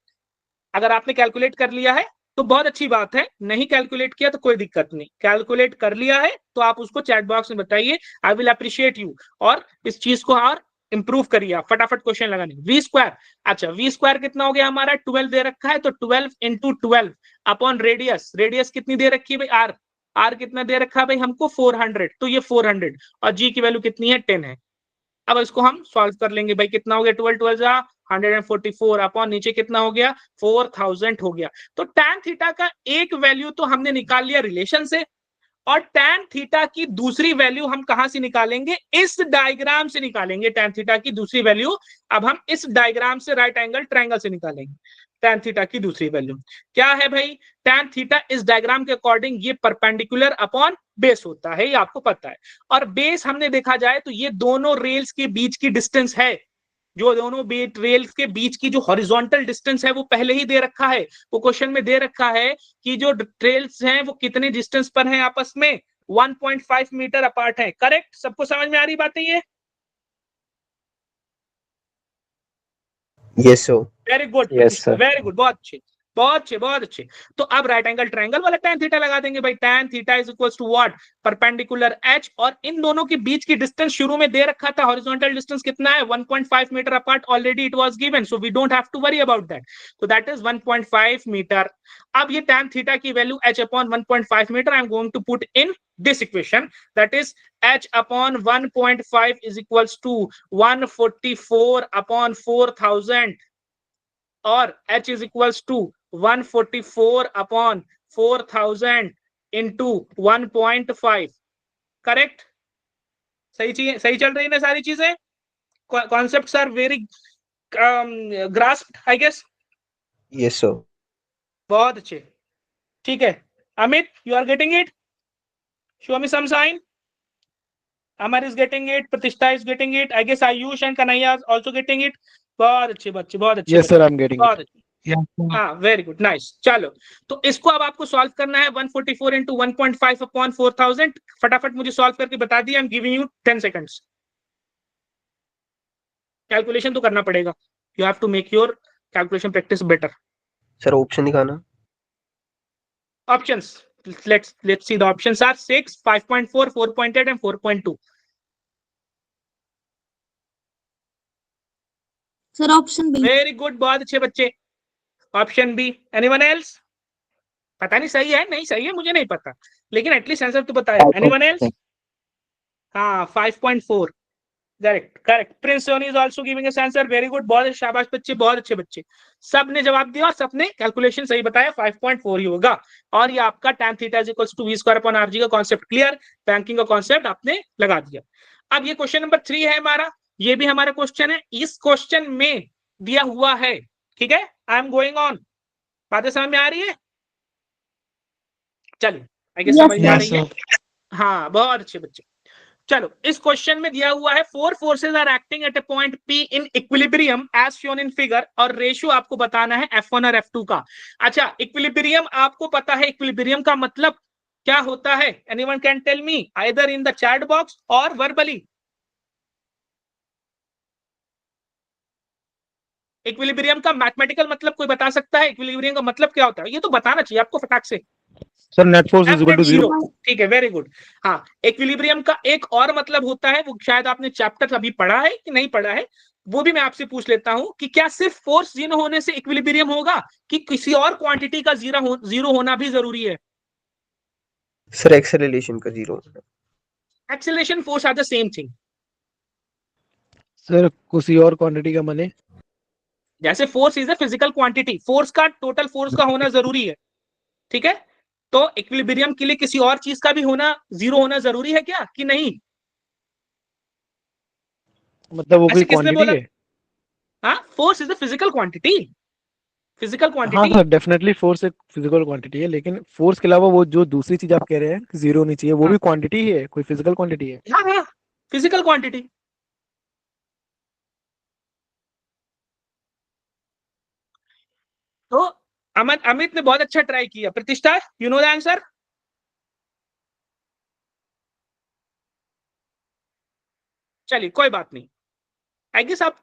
अगर आपने कैलकुलेट कर लिया है तो बहुत अच्छी बात है, नहीं कैलकुलेट किया तो कोई दिक्कत नहीं, कैलकुलेट कर लिया है तो आप उसको चैट बॉक्स में बताइए, आई विल अप्रिशिएट यू, और इस चीज को और इंप्रूव करिए आप, फटाफट क्वेश्चन लगाने। वी स्क्वायर, अच्छा वी स्क्वायर कितना हो गया हमारा, 12 दे रखा है, तो 12 इंटू 12 अपॉन रेडियस, रेडियस कितनी दे रखी है भाई, आर, आर कितना दे रखा है भाई हमको 400, तो ये 400, और जी की वैल्यू कितनी है 10 है। अब इसको हम सॉल्व कर लेंगे भाई, कितना हो गया 12 12 जा 144 अपॉन नीचे कितना हो गया 4000 हो गया। तो tan थीटा का एक वैल्यू तो हमने निकाल लिया रिलेशन से, और tan थीटा की दूसरी वैल्यू हम कहां से निकालेंगे, इस डायग्राम से निकालेंगे tan थीटा की दूसरी वैल्यू। अब हम इस डायग्राम से राइट एंगल ट्रायंगल से निकालेंगे tan थीटा की दूसरी वैल्यू क्या है भाई, tan थीटा इस डायग्राम के अकॉर्डिंग ये परपेंडिकुलर अपॉन बेस होता है, ये आपको पता है। और बेस हमने देखा जाए तो ये दोनों रेल्स के बीच की डिस्टेंस है, जो दोनों रेल्स के बीच की जो हॉरिजॉन्टल डिस्टेंस है वो पहले ही दे रखा है, वो क्वेश्चन में दे रखा है कि जो ट्रेल्स हैं वो कितने डिस्टेंस पर हैं आपस में, 1.5 मीटर अपार्ट है। करेक्ट, सबको समझ में आ रही बात है ये? Yes, sir. Very good, Yes, sir. Very good, बहुत अच्छे बहुत अच्छे बहुत अच्छे। तो अब राइट एंगल ट्रायंगल वाला tan थीटा लगा देंगे भाई, tan theta is equals to what, perpendicular h, और इन दोनों के बीच की डिस्टेंस शुरू में दे रखा था, हॉरिजॉन्टल डिस्टेंस कितना है 1.5 metre apart, already it was given, so we don't have to worry about that, तो दैट इज 1.5 मीटर। अब ये tan थीटा की value h upon 1.5 metre I am going to put in this equation, that is h upon 1.5 is equals to 144 upon 4000, और h is equals to 144 upon 4000 into 1.5। Correct, सही चीज, सही चल रही है ना सारी चीजें, concepts are very grasped I guess. Yes, sir. बहुत अच्छे, ठीक है Amit, you are getting it, show me some sign. Amar is getting it, Pratishtha is getting it, I guess Ayush and Kanaya is also getting it। बहुत अच्छे बच्चे, बहुत अच्छे। Yes, sir, I'm getting बहुत it. Yeah. हाँ very good, nice. चलो तो इसको अब आपको सॉल्व करना है, 144 इंटू 1.5 अपॉन 4000, फटाफट मुझे सॉल्व करके बता दिया, I am giving you 10 seconds. Calculation तो करना पड़ेगा, you have to make your calculation practice better. Sir, option दिखाना. Options, let's see, the options are 6, 5.4, 4.8 and 4.2। Sir option B. Very good, बहुत अच्छे बच्चे, ऑप्शन बी। Anyone else? पता नहीं सही है नहीं सही है मुझे नहीं पता, लेकिन एटलीस्ट आंसर तो बताया। Anyone else? हाँ 5.4, correct correct. Prince Soni is also giving us answer, very good, बहुत शाबाश बच्चे, बहुत अच्छे बच्चे, सब ने जवाब दिया और सबने कैलकुलेशन सही बताया, 5.4 ही होगा। और ये आपका tan theta is equals to v square upon rg का कॉन्सेप्ट क्लियर, बैंकिंग का कॉन्सेप्ट आपने लगा दिया। अब ये क्वेश्चन नंबर 3 है हमारा, ये भी हमारा क्वेश्चन है, इस क्वेश्चन में दिया हुआ है, ठीक है, आई एम गोइंग ऑन, बातें समझ में आ रही है? चलिए आई गेस समझ में आ रही है। हाँ बहुत अच्छे बच्चे। चलो इस क्वेश्चन में दिया हुआ है 4 forces are acting at a point P in equilibrium as shown in figure, और रेशियो आपको बताना है F1 और F2 का। अच्छा इक्विलिब्रियम आपको पता है, इक्विलिब्रियम का मतलब क्या होता है? Anyone can tell me either in the chat box or verbally. Equilibrium का मैथमेटिकल मतलब कोई बता सकता है? इक्विलिब्रियम का मतलब क्या होता है? ये तो बताना चाहिए आपको फटाक से। Sir net force is equal to 0। ठीक है वेरी गुड। हाँ इक्विलिब्रियम का एक और मतलब होता है, वो शायद आपने चैप्टर अभी पढ़ा है कि नहीं पढ़ा है, वो भी मैं आपसे पूछ लेता हूं कि क्या सिर्फ फोर्स जीरो होने से इक्विलिब्रियम होगा कि किसी और क्वांटिटी का जीरो होना भी जरूरी है? सर एक्सेलरेशन का 0 acceleration force are the same thing. Sir किसी और क्वांटिटी का माने? जैसे force is a physical quantity, force का टोटल फोर्स का होना जरूरी है, ठीक है, तो इक्विलिब्रियम के लिए किसी और चीज का भी होना जीरो होना जरूरी है क्या कि नहीं? मतलब वो कोई ऐसे किसने क्वांटिटी बोला? है? हाँ force is a physical quantity, physical हाँ क्वांटिटी। सर डेफिनेटली फोर्स एक फिजिकल क्वांटिटी है, लेकिन फोर्स के अलावा वो जो दूसरी चीज आप कह रहे हैं कि 0 होनी चाहिए, वो हाँ भी क्वांटिटी ही है, कोई फिजिकल क्वांटिटी है? हाँ हाँ फिजिकल क्वांटिटी। तो अमित ने बहुत अच्छा ट्राई किया। प्रतिष्ठा यू नो द आंसर? चलिए कोई बात नहीं, आई गेस आप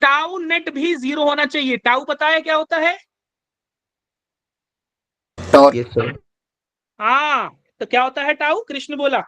टाउ नेट भी 0 होना चाहिए। टाउ पता है क्या होता है? Yes sir. हाँ तो क्या होता है टाउ? कृष्ण बोला,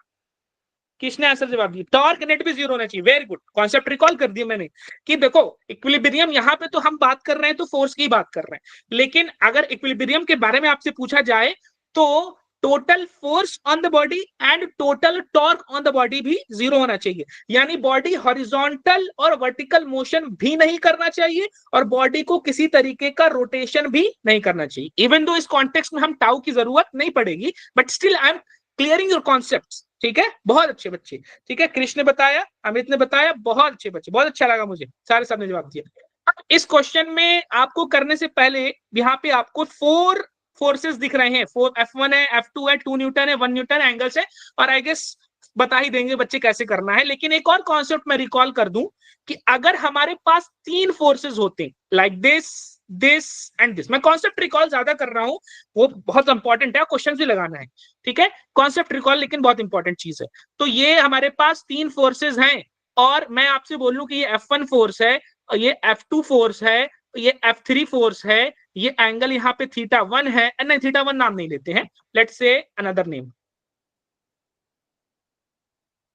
किसने आंसर जवाब दिया? टॉर्क नेट भी 0 होना चाहिए। वेरी गुड, कॉन्सेप्ट रिकॉल कर दिया मैंने कि देखो इक्विलिब्रियम यहाँ पे तो हम बात कर रहे हैं तो फोर्स की बात कर रहे हैं, लेकिन अगर इक्विलिब्रियम के बारे में आपसे पूछा जाए तो total force on the body and total torque on the body भी 0 होना चाहिए। यानी बॉडी हॉरिजॉन्टल और वर्टिकल मोशन भी नहीं करना चाहिए और बॉडी को किसी तरीके का रोटेशन भी नहीं करना चाहिए। इवन दो इस कॉन्टेक्स्ट में हम टाउ की जरूरत नहीं पड़ेगी, but still I M clearing your concepts, ठीक है, बहुत अच्छे बच्चे, ठीक है, कृष्ण ने बताया, अमित ने बताया, बहुत अच्छे बच्चे, बहुत अच्छा लगा मुझे, सारे सबने जवाब दिया। इस क्वेश्चन में आपको करने से पहले यहाँ पे आपको 4 फोर्सेस दिख रहे हैं, 4 F1 है, F2 है, 2 न्यूटन है, 1 न्यूटन एंगल्स है, और आई गेस बता ही देंगे बच्चे कैसे करना है। लेकिन एक और कॉन्सेप्ट मैं रिकॉल कर दूं कि अगर हमारे पास 3 फोर्सेस होते लाइक दिस एंड दिस, मैं कॉन्सेप्ट रिकॉल ज्यादा कर रहा हूं, वो बहुत इंपॉर्टेंट है, क्वेश्चन भी लगाना है, ठीक है, कॉन्सेप्ट रिकॉल लेकिन बहुत इंपॉर्टेंट चीज है। तो ये हमारे पास 3 फोर्सेस हैं और मैं आपसे बोलूं कि ये F1 फोर्स है, ये F2 फोर्स है, ये F3 फोर्स है, ये एंगल यहाँ पे θ1 है, नहीं θ1 नाम नहीं लेते हैं, लेट्स से अनदर नेम,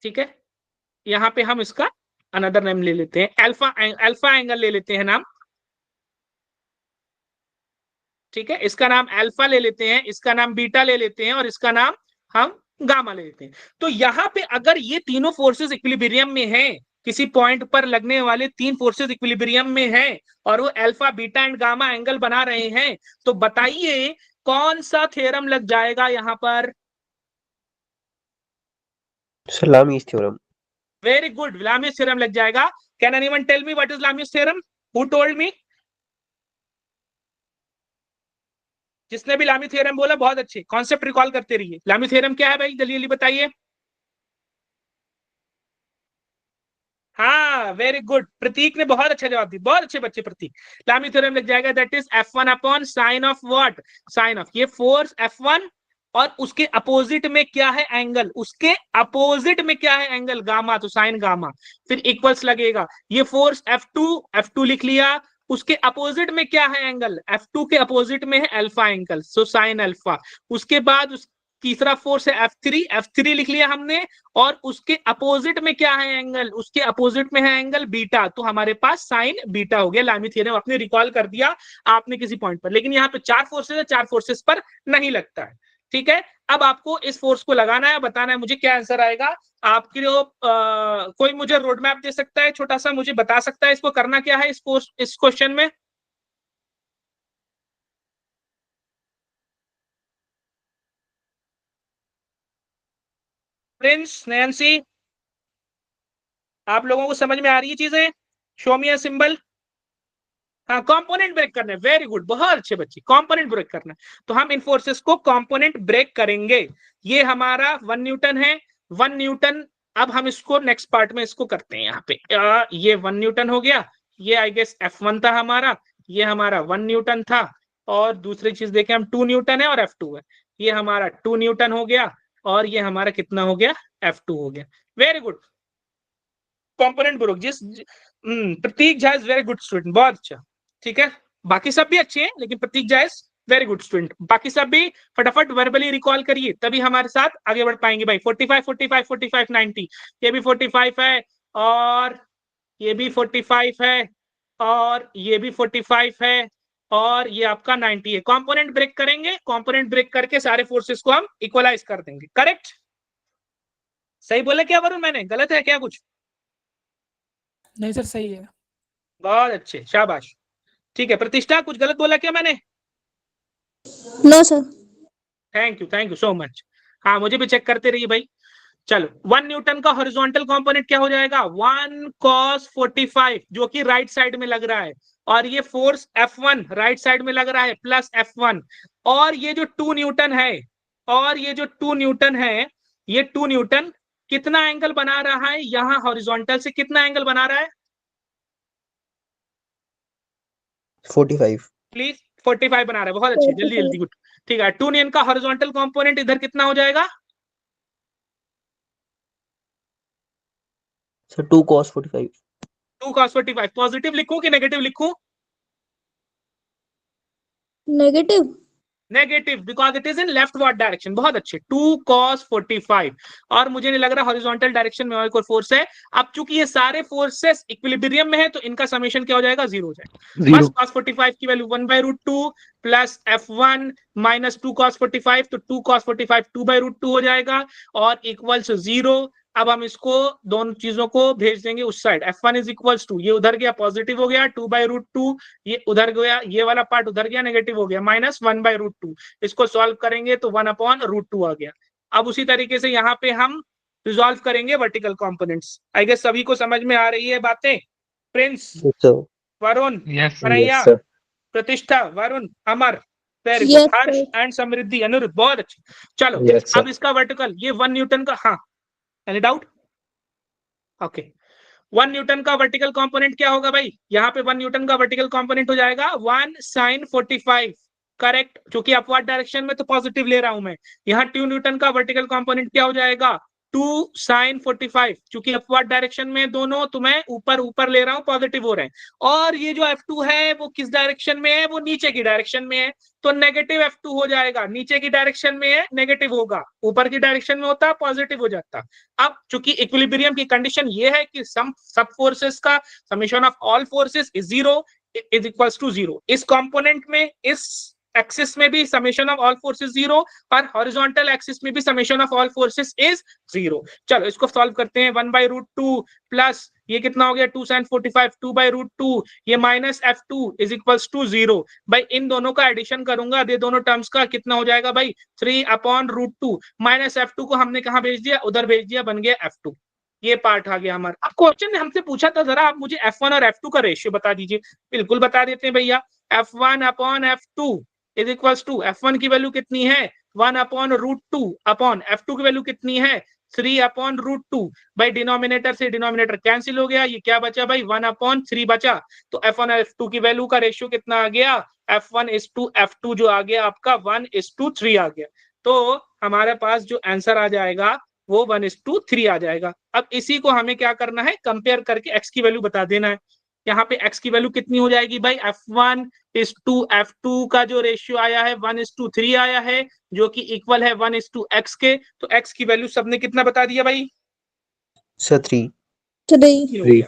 ठीक है, यहाँ पे हम इसका अनदर नेम ले लेते हैं, अल्फा एंगल ले लेते हैं नाम, ठीक है, इसका नाम अल्फा ले लेते हैं, इसका नाम बीटा ले लेते हैं और इसका नाम हम गामा ले लेते हैं। तो यहाँ पे अगर ये तीनों फोर्सेस इक्विलिब्रियम में हैं, किसी पॉइंट पर लगने वाले 3 फोर्सेस इक्विलिब्रियम में हैं और वो alpha beta and gamma angle बना रहे हैं, तो बताइए कौन सा थ्योरम लग जाएगा यहाँ पर? Sir Lami's theorem. Very good, Lami's theorem लग जाएगा। Can anyone tell me what is Lami's theorem? Who told me? जिसने भी लामी थ्योरम बोला बहुत अच्छे, कॉन्सेप्ट रिकॉल करते रहिए। लामी थ्योरम क्या है भाई, जल्दी जल्दी बताइए। हाँ वेरी गुड, प्रतीक ने बहुत अच्छा जवाब दिया, बहुत अच्छे बच्चे प्रतीक। लामी थ्योरम लग जाएगा, that is F1 upon sine of what? Sine of ये फोर्स F1 और उसके अपोजिट में क्या है एंगल, उसके अपोजिट में क्या है एंगल? गामा, तो साइन गामा, फिर इक्वल्स लगेगा, ये फोर्स F2 लिख लिया, उसके अपोजिट में क्या है एंगल? F2 के अपोजिट में है alpha angle, so sine alpha, उसके बाद तीसरा फोर्स है F3 लिख लिया हमने, और उसके अपोजिट में क्या है एंगल? उसके अपोजिट में है एंगल बीटा, तो हमारे पास साइन बीटा हो गया। लामी थ्योरम आपने रिकॉल कर दिया आपने किसी पॉइंट पर, लेकिन यहाँ पे 4 फोर्सेस है, 4 फोर्सेस पर नहीं लगता है, ठीक है। अब आपको इस फोर्स को लगाना है, बताना है मुझे क्या आंसर आएगा। आपके जो कोई मुझे रोड मैप दे सकता है, छोटा सा मुझे बता सकता है इसको करना क्या है इस क्वेश्चन में? प्रिंस, नैन्सी, आप लोगों को समझ में आ रही है चीजें? Show me a symbol. हाँ, कंपोनेंट ब्रेक करना है, वेरी गुड, बहुत अच्छे बच्चे, कंपोनेंट ब्रेक करना है। तो हम इन फोर्सेस को कंपोनेंट ब्रेक करेंगे। ये हमारा 1 न्यूटन है, 1 न्यूटन। अब हम इसको नेक्स्ट पार्ट में इसको करते हैं। यहाँ पे ये 1 न्यूटन हो गया, ये आई गेस F1 था हमारा, ये हमारा 1 न्यूटन था, और दूसरी चीज देखें हम 2 न्यूटन है और F2 है, ये हमारा 2 न्यूटन हो गया, और ये हमारा कितना हो गया, F2 हो गया। Very good, component break. Pratik Jha is very good student, बहुत अच्छा। ठीक है, बाकी सब भी अच्छे हैं, लेकिन Pratik Jha is very good student. बाकी सब भी फटाफट वर्बली रिकॉल करिए, तभी हमारे साथ आगे बढ़ पाएंगे भाई। 45 45 45 90, ये भी 45 है, और ये भी 45 है, और ये भी 45 है, और ये आपका 90 है। कंपोनेंट ब्रेक करेंगे, कंपोनेंट ब्रेक करके सारे फोर्सेस को हम इक्वलाइज कर देंगे। करेक्ट? सही बोले क्या वरुण, मैंने गलत है क्या कुछ? नहीं सर, सही है। बहुत अच्छे, शाबाश। ठीक है, प्रतिष्ठा कुछ गलत बोला क्या मैंने? No sir. Thank you so much. हाँ, मुझे भी चेक करते रहिए भाई। चलो, 1 न्यूटन का हॉरिजॉन्टल कंपोनेंट क्या हो जाएगा, 1 cos 45, जो कि राइट साइड में लग रहा है, और ये फोर्स F1 राइट साइड में लग रहा है, प्लस F1, और ये जो 2 न्यूटन है, और ये जो 2 न्यूटन है, ये 2 न्यूटन कितना एंगल बना रहा है, यहां हॉरिजॉन्टल से कितना एंगल बना रहा है 45। प्लीज? 45 बना रहा है, बहुत अच्छे, जल्दी जल्दी, गुड। ठीक है, 2 न्यूटन का हॉरिजॉन्टल कंपोनेंट इधर कितना हो जाएगा? Sir 2 cos 45। 2 cos 45। पॉजिटिव लिखूं कि नेगेटिव लिखूं? Negative. Negative, because it is in left word direction. बहुत अच्छे, 2 cos 45, और मुझे नहीं लग रहा हॉरिजॉन्टल डायरेक्शन में और कोई फोर्स है। अब चूंकि ये सारे फोर्सेस इक्विलिब्रियम में है, तो इनका समेशन क्या हो जाएगा, 0 हो जाएगा। जीरो। बस cos 45 की value 1/√2 plus F1 minus 2 cos 45, तो 2 cos 45 2/√2 हो जाएगा, और इक्वल्स 0। अब हम इसको दोनों चीजों को भेज देंगे उस side. F1 is equals to, ये उधर गया पॉजिटिव हो गया 2/√2, ये उधर गया, ये वाला पार्ट उधर गया नेगेटिव हो गया, माइनस 1/√2। इसको सॉल्व करेंगे तो 1/√2 आ गया। अब उसी तरीके से यहाँ पे हम रिजॉल्व करेंगे वर्टिकल कंपोनेंट्स। आई गेस सभी को समझ में आ रही है बातें? Prince, Varun, Kanhaiya, Pratishtha, Varun, Amar, very good, Yes, Harsh sir. And Samriddhi, Aniruddh, बहुत अच्छे। चलो, अब इसका वर्टिकल, ये 1 न्यूटन का, हाँ, एनी डाउट? ओके, 1 न्यूटन का वर्टिकल कंपोनेंट क्या होगा भाई? यहाँ पे 1 न्यूटन का वर्टिकल कंपोनेंट हो जाएगा 1 sin 45। करेक्ट, क्योंकि अपवर्ड डायरेक्शन में तो पॉजिटिव ले रहा हूं मैं। यहाँ 2 न्यूटन का वर्टिकल कंपोनेंट क्या हो जाएगा, 2 sin 45, क्योंकि अपवर्ड डायरेक्शन में दोनों, तो मैं ऊपर ऊपर ले रहा हूँ, पॉजिटिव हो रहे हैं। और ये जो F2 है वो किस डायरेक्शन में है, वो नीचे की डायरेक्शन में है, तो नेगेटिव F2 हो जाएगा। नीचे की डायरेक्शन में है, नेगेटिव होगा, ऊपर की डायरेक्शन में होता पॉजिटिव हो जाता। अब चूंकि इक्विलिब्रियम की कंडीशन ये है कि सम सब फोर्सेस का summation of all forces is 0 is equals to 0। इस कंपोनेंट में, इस एक्सिस में भी समेशन ऑफ ऑल फोर्सेस 0, और हॉरिजॉन्टल एक्सिस में भी summation of all forces is 0। चलो इसको सॉल्व करते हैं। 1/√2 प्लस ये कितना हो गया, 2 sin 45, 2/√2, ये minus F2 is equals to 0। भाई इन दोनों का एडिशन करूंगा, ये दोनों टर्म्स का कितना हो जाएगा भाई, 3/√2। माइनस F2 को हमने कहा भेज दिया, उधर भेज दिया, बन गया F2। ये पार्ट आ गया हमारा। अब क्वेश्चन ने हमसे पूछा था, जरा आप मुझे F1 और F2 का रेशियो बता दीजिए। बिल्कुल बता देते हैं भैया। F1/F2 is equals to, F1 की वैल्यू कितनी है, 1/√2 अपॉन F2 की वैल्यू कितनी है, 3/√2। भाई डिनोमिनेटर से डिनोमिनेटर कैंसिल हो गया, ये क्या बचा भाई, 1/3 बचा। तो F1 और F2 की वैल्यू का रेशियो कितना आ गया, F1:F2 जो आ गया आपका 1:3 आ गया। तो हमारे पास जो आंसर आ जाएगा वो 1:3 आ जाएगा। अब इसी को हमें क्या करना है, कंपेयर करके x की वैल्यू बता देना है। यहाँ पे x की वैल्यू कितनी हो जाएगी भाई, F1:F2 का जो रेशियो आया है 1:3 आया है, जो कि इक्वल है 1:x के। तो x की वैल्यू सबने कितना बता दिया भाई, सर 3। 3.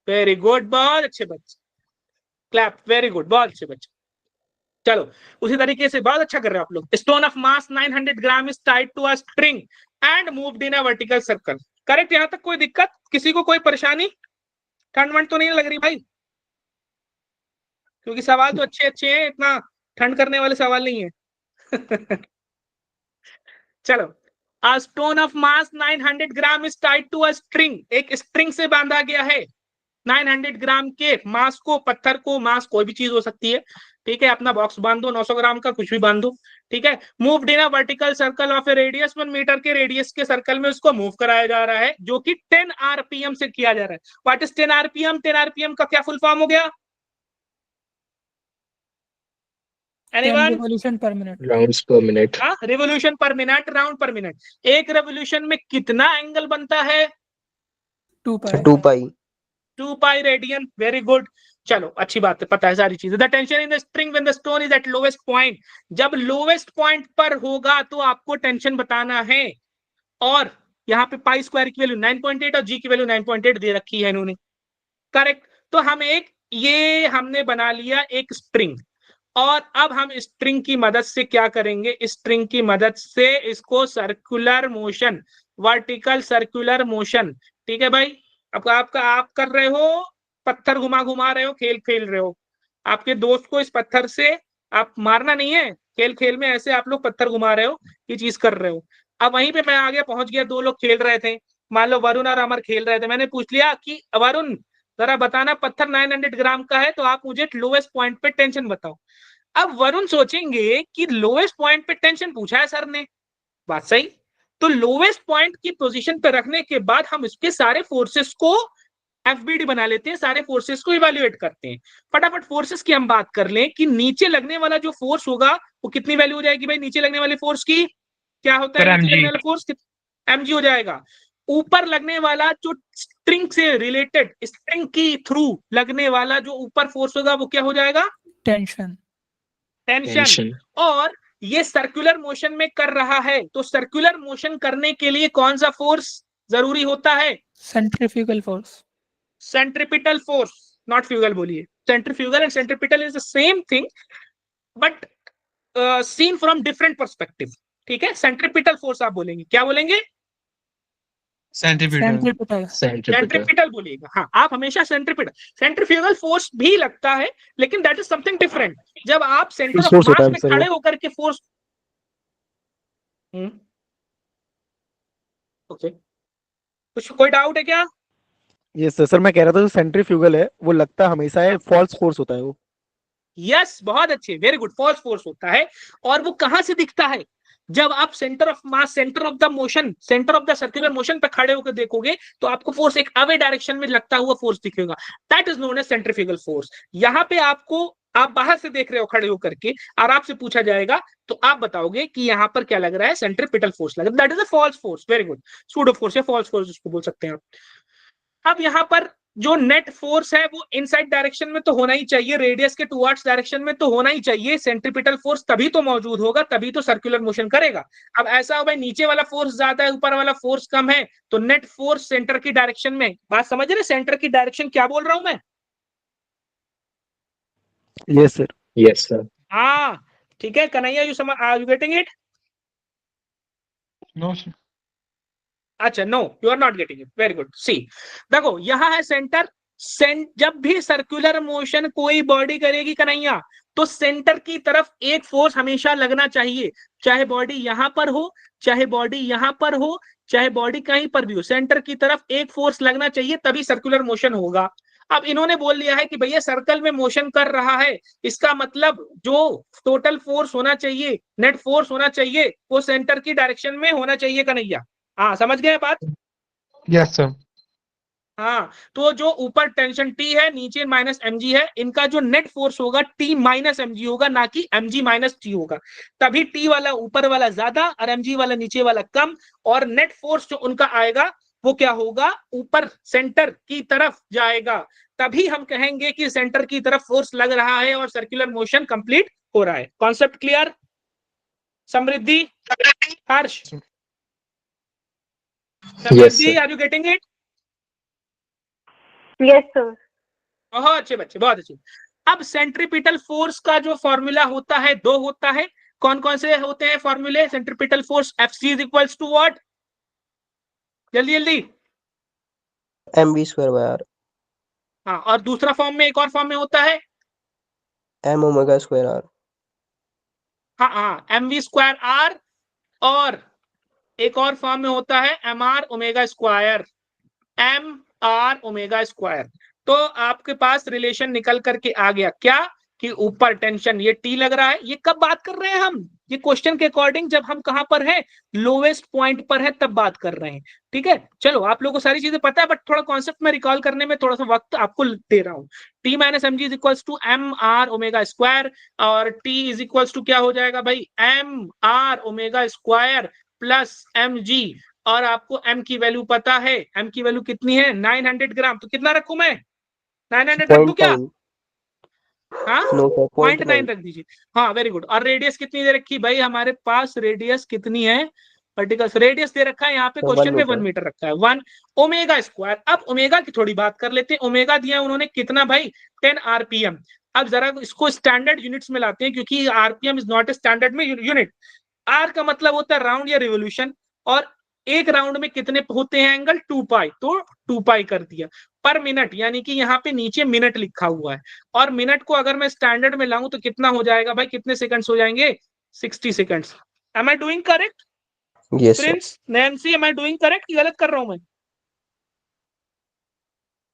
वेरी गुड, बहुत अच्छे बच्चे, क्लैप, वेरी गुड, बहुत अच्छे बच्चे। चलो उसी तरीके से बहुत अच्छा कर रहे हो आप लोग। Stone of mass 900 gram is tied to a string and moved in a vertical circle. Correct, यहां तक कोई दिक्कत, किसी को कोई परेशानी, ठंड वंड तो नहीं लग रही भाई? क्योंकि सवाल तो अच्छे अच्छे हैं, इतना ठंड करने वाले सवाल नहीं है। चलो, a stone of mass 900 gram is tied to a string, एक स्ट्रिंग से बांधा गया है 900 ग्राम के मास को, पत्थर को, मास कोई भी चीज हो सकती है, ठीक है, अपना बॉक्स बांध दो 900 ग्राम का, कुछ भी बांध दो, ठीक है। Moved in a vertical circle of a radius 1 metre के रेडियस के सर्कल में उसको मूव कराया जा रहा है, जो कि 10 आरपीएम से किया जा रहा है। What is 10 RPM? 10 आरपीएम का क्या फुल फॉर्म हो गया? 10 anyone? revolution per minute. rounds per minute. हाँ, रिवोल्यूशन पर मिनट, राउंड पर मिनट। एक रेवोल्यूशन में कितना एंगल बनता है? 2 pi. 2 pi. 2 pi radian. Very good. चलो अच्छी बात है, पता है सारी चीजें। The tension in the string when the stone is at lowest point, जब लोवेस्ट पॉइंट पर होगा तो आपको टेंशन बताना है। और यहाँ पे पाई स्क्वायर की वैल्यू 9.8 और जी की वैल्यू 9.8 दे रखी है इन्होंने। करेक्ट। तो हम ये हमने बना लिया एक स्ट्रिंग, और अब हम स्ट्रिंग की मदद से क्या करेंगे? स्ट्रिंग की मदद से इसको circular motion, vertical circular motion, ठीक है भाई। अब आप कर रहे हो, पत्थर घुमा घुमा रहे हो, खेल खेल रहे हो, आपके दोस्त को इस पत्थर से आप मारना नहीं है, खेल खेल में ऐसे आप लोग पत्थर घुमा रहे हो, ये चीज कर रहे हो। अब वहीं पे मैं आगे पहुंच गया, दो लोग खेल रहे थे, मान लो वरुण और अमर खेल रहे थे, मैंने पूछ लिया कि वरुण जरा बताना पत्थर 900 ग्राम का है, तो आप मुझे लोवेस्ट पॉइंट पे टेंशन बताओ। अब वरुण सोचेंगे कि लोवेस्ट पॉइंट पे टेंशन पूछा है सर ने, बात सही, तो लोवेस्ट पॉइंट की पोजीशन पे रखने के बाद हम इसके सारे फोर्सेस को एफबीडी बना लेते हैं, सारे फोर्सेस को इवेल्युएट करते हैं। फटाफट फोर्सेस की हम बात कर लें कि नीचे लगने वाला जो फोर्स होगा वो कितनी वैल्यू हो जाएगी भाई? नीचे लगने वाले फोर्स की क्या होता है? नीचे लगने वाला फोर्स mg हो जाएगा। ऊपर लगने वाला जो स्ट्रिंग से रिलेटेड, स्ट्रिंग की थ्रू लगने वाला जो ऊपर फोर्स होगा वो क्या हो जाएगा? Tension. टेंशन। और ये सर्कुलर मोशन में कर रहा है, तो सर्कुलर मोशन करने के लिए कौन सा फोर्स जरूरी होता है? Centrifugal force. Centripetal force, not fugal बोलिए। Centrifugal and centripetal is the same thing, but seen from different perspective, ठीक है। सेंट्रिपिटल फोर्स आप बोलेंगे, क्या बोलेंगे? Centripetal. सेंट्रिपिटल बोलिएगा। हाँ, आप हमेशा सेंट्रिपिटल, सेंट्रीफ्यूगल फोर्स भी लगता है, लेकिन दैट इज समथिंग डिफरेंट। जब आप सेंटर ऑफ force होता मास है में सर वो। खड़े होकर के फोर्स, ओके, कुछ कोई डाउट है क्या? ये सर मैं कह रहा था जो सेंट्रीफ्यूगल है वो लगता हमेशा है, फॉल्स फोर्स होता है वो। यस, बहुत अच्छे, वेरी गुड। फॉल्स फोर्स होता है। और वो कहां से दिखता है? जब आप centre of mass, centre of the motion, centre of the circular motion पे खड़े होकर देखोगे तो आपको फोर्स एक अवे डायरेक्शन में लगता हुआ फोर्स दिखेगा, that is known as centrifugal force. यहां पे आपको, आप बाहर से देख रहे हो खड़े होकर के, और आपसे पूछा जाएगा तो आप बताओगे कि यहां पर क्या लग रहा है? सेंट्रीपिटल फोर्स लग रहा है, that is a false force. Very good, pseudo force या फॉल्स फोर्स उसको बोल सकते हैं आप। अब यहां पर जो नेट फोर्स है वो इनसाइड डायरेक्शन में तो होना ही चाहिए, रेडियस के टुवर्ड्स डायरेक्शन में तो होना ही चाहिए। सेंट्रीपिटल फोर्स तभी तो मौजूद होगा, तभी तो सर्कुलर मोशन करेगा। अब ऐसा हो भाई, नीचे वाला फोर्स ज्यादा है, ऊपर वाला फोर्स कम है, तो नेट फोर्स सेंटर की डायरेक्शन में, बात समझ रहे? सेंटर की डायरेक्शन क्या बोल रहा हूं मैं? Yes sir. Yes, sir. हाँ, ठीक है Kanhaiya, are you getting it? No, sir. अच्छा, no you are not getting it, very good. See, देखो यहां है सेंटर। जब भी सर्कुलर मोशन कोई बॉडी करेगी कन्हैया, तो सेंटर की तरफ एक फोर्स हमेशा लगना चाहिए, चाहे बॉडी यहां पर हो, चाहे बॉडी यहां पर हो, चाहे बॉडी कहीं पर भी हो, सेंटर की तरफ एक फोर्स लगना चाहिए, तभी सर्कुलर मोशन होगा। अब इन्होंने बोल दिया है कि भैया सर्कल में मोशन कर रहा है, इसका मतलब जो टोटल फोर्स होना चाहिए, नेट फोर्स होना चाहिए, वो सेंटर की डायरेक्शन में होना चाहिए कन्हैया। हाँ, समझ गए बात? Yes, sir. हाँ, तो जो ऊपर टेंशन टी है, नीचे माइनस mg है, इनका जो नेट फोर्स होगा टी माइनस mg होगा, ना कि mg माइनस टी होगा। तभी टी वाला ऊपर वाला ज्यादा और mg वाला नीचे वाला कम, और नेट फोर्स जो उनका आएगा वो क्या होगा? ऊपर सेंटर की तरफ जाएगा। तभी हम कहेंगे कि सेंटर की तरफ फोर्स लग रहा है और सर्कुलर मोशन कंप्लीट हो रहा है। Concept clear? Samriddhi, Harsh, Samriddhi, sir. Are you getting it? Yes, sir. बहुत अच्छे बच्चे, बहुत अच्छे। अब सेंट्रीपिटल फोर्स का जो फॉर्मूला होता है दो होता है, कौन कौन से होते हैं फॉर्मूले centripetal force? Fc is equals to what? जल्दी जल्दी। mv square by r, हाँ, और दूसरा फॉर्म में, एक और फॉर्म में होता है m omega square r, हाँ हाँ mv स्क्वायर आर, और एक और फॉर्म में होता है mr omega square, mr omega square. तो आपके पास रिलेशन निकल करके आ गया क्या कि ऊपर टेंशन ये T लग रहा है। ये कब बात कर रहे हैं हम? ये क्वेश्चन के अकॉर्डिंग जब हम कहां पर है, लोवेस्ट पॉइंट पर है, तब बात कर रहे हैं। ठीक है, चलो आप लोगों को सारी चीजें पता है, बट थोड़ा कॉन्सेप्ट में रिकॉल करने में थोड़ा सा वक्त आपको दे रहा हूं। T minus M G is equals to M R omega square, और T इज इक्वल्स टू क्या हो जाएगा भाई, M R omega square plus M G. और आपको m की वैल्यू पता है, m की वैल्यू कितनी है, 900 ग्राम। तो कितना रखूं मैं, 900 रख दूं क्या? 0.9, हाँ, no sir, 0.9 रख दीजिए। हाँ वेरी गुड। और रेडियस कितनी दे रखी भाई हमारे पास? रेडियस कितनी है, पर्टिकुलर रेडियस दे रखा है यहाँ पे sir, क्वेश्चन 1 में, 1 meter, मीटर रखा है, 1 ओमेगा स्क्वायर। अब ओमेगा की थोड़ी बात कर लेते हैं। ओमेगा दिया है उन्होंने कितना भाई, 10 आरपीएम। अब जरा इसको स्टैंडर्ड यूनिट्स में लाते हैं, क्योंकि RPM is not a standard में यूनिट। आर का मतलब होता है राउंड या रिवोल्यूशन, और एक राउंड में कितने होते हैं एंगल, 2 पाई, तो 2 पाई कर दिया पर मिनट, यानी कि यहाँ पे नीचे मिनट लिखा हुआ है। और मिनट को अगर मैं स्टैंडर्ड में लाऊं तो कितना हो जाएगा भाई, कितने सेकंड्स हो जाएंगे, 60 seconds. Am I doing correct yes sir, Prince, Nancy, am I doing correct कि गलत कर रहा हूं मैं?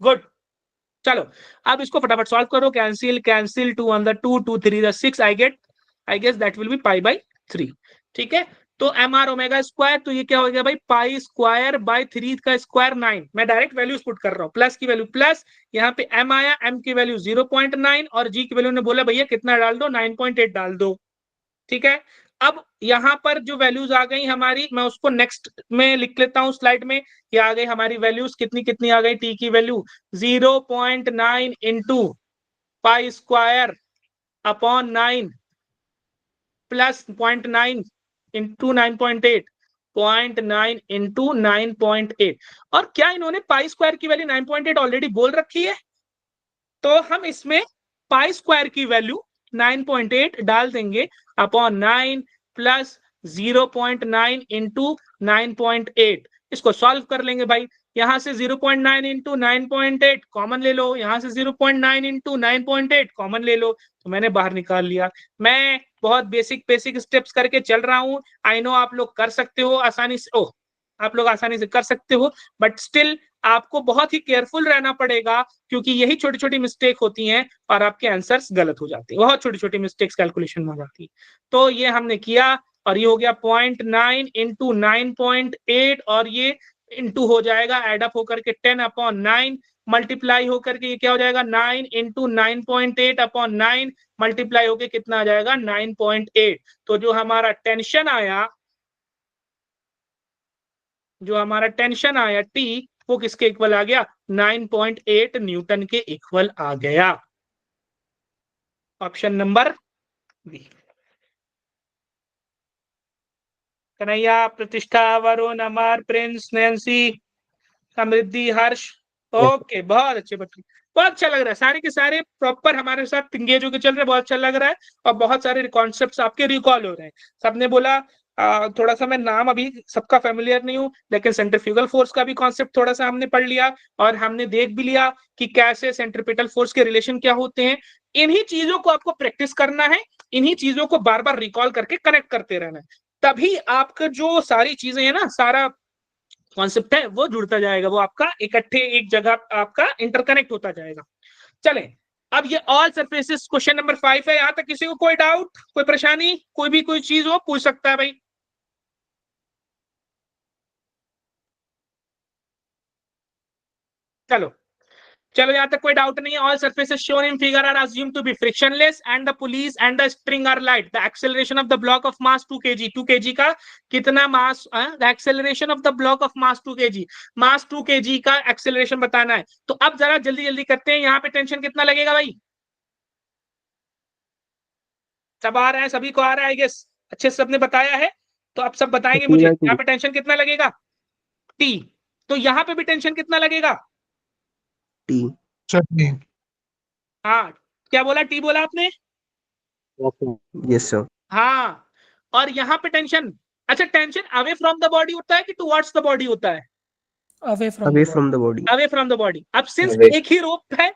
गुड। चलो अब इसको फटाफट सॉल्व करो। Cancel cancel, 2 on the 2, 2 3 the 6, I guess that will be pi by 3। ठीक है, तो एम आर ओमेगा स्क्वायर, तो ये क्या हो गया भाई, पाई स्क्वायर बाय 3 का स्क्वायर 9। मैं डायरेक्ट वैल्यूज पुट कर रहा हूँ, प्लस की वैल्यू प्लस, यहाँ पे m आया, m की वैल्यू 0.9, और g की वैल्यू ने बोला भैया कितना डाल दो, 9.8 डाल दो। ठीक है, अब यहाँ पर जो वैल्यूज आ गई हमारी, मैं उसको नेक्स्ट में लिख लेता हूँ स्लाइड में। ये आ गई हमारी वैल्यूज, कितनी कितनी आ गई, टी की value 0.9 into pi square upon 9 plus 0.9 into 9.8, 0.9 into 9.8। और क्या इन्होंने पाई स्क्वायर की वैल्यू 9.8 ऑलरेडी बोल रखी है? तो हम इसमें पाई स्क्वायर की वैल्यू 9.8 डाल देंगे अपॉन 9 प्लस 0.9 इंटू 9.8। इसको सॉल्व कर लेंगे भाई। यहां से 0.9 इंटू 9.8 कॉमन ले लो, यहां से 0.9 इंटू 9.8 कॉमन ले लो, तो मैंने बाहर निकाल लिया। मैं बहुत बेसिक बेसिक स्टेप्स करके चल रहा हूं, आई नो आप लोग कर सकते हो आसानी से, ओह आप लोग आसानी से कर सकते हो, बट स्टिल आपको बहुत ही केयरफुल रहना पड़ेगा, क्योंकि यही छोटी छोटी मिस्टेक होती हैं और आपके आंसर्स गलत हो जाते हैं। बहुत छोटी छोटी मिस्टेक्स कैलकुलेशन में हो जाती है। तो ये हमने किया, और ये हो गया 0.9 इंटू 9.8, और ये इंटू हो जाएगा एडअप होकर के 10/9, मल्टीप्लाई होकर के ये क्या हो जाएगा, 9 इंटू 9.8 अपॉन 9, मल्टीप्लाई होकर कितना आ जाएगा, 9.8। तो जो हमारा टेंशन आया टी, वो किसके इक्वल आ गया, 9.8 न्यूटन के इक्वल आ गया। Option number B. Kanhaiya, Pratishtha, Varun, Amar, Prince, Nancy, Samriddhi, Harsh, okay बहुत अच्छे बच्चे, बहुत अच्छा लग रहा है। सारे के सारे प्रॉपर हमारे साथ इंगेज होकर चल रहे हैं, बहुत अच्छा लग रहा है, और बहुत सारे कॉन्सेप्ट्स आपके रिकॉल हो रहे हैं। सबने बोला थोड़ा सा, मैं नाम अभी सबका फेमिलियर नहीं हूं, लेकिन सेंट्रीफ्यूगल फोर्स का भी कॉन्सेप्ट थोड़ा सा हमने पढ़ लिया, और हमने देख भी लिया कि कैसे सेंट्रीपिटल फोर्स के रिलेशन क्या होते हैं। इन्हीं चीजों को आपको प्रैक्टिस करना है, इन्हीं चीजों को बार बार रिकॉल करके कनेक्ट करते रहना है, तभी आपका जो सारी चीजें है ना, सारा कॉन्सेप्ट है वो जुड़ता जाएगा, वो आपका इकट्ठे एक जगह आपका इंटरकनेक्ट होता जाएगा। चले, अब ये ऑल सरफेसेस क्वेश्चन नंबर 5 है। यहां तक किसी को कोई डाउट, कोई परेशानी, कोई भी कोई चीज हो पूछ सकता है भाई। चलो चलो, यहां तक कोई डाउट नहीं है। All surfaces shown in figure are assumed to be frictionless and the pulleys and the string are light. The acceleration of the block of mass 2 kg, 2 kg का कितना मास, the acceleration of the block of mass 2 kg, mass 2 kg का acceleration बताना है। तो अब जरा जल्दी जल्दी करते हैं, यहाँ पे टेंशन कितना लगेगा भाई, सब आ रहा है, सभी को आ रहा है, आई गेस अच्छे से सबने बताया है, तो अब सब बताएंगे मुझे। यहाँ पे टेंशन कितना लगेगा, टी। तो यहाँ पे भी टेंशन कितना लगेगा, t, हाँ क्या बोला, टी बोला आपने? Yes, sir. हाँ, और यहाँ पे टेंशन, अच्छा tension away from the body होता है कि टुवर्ड्स द बॉडी होता है? Away from Away the from the body. Away from the body. अब सिंस Away. एक ही रोप है,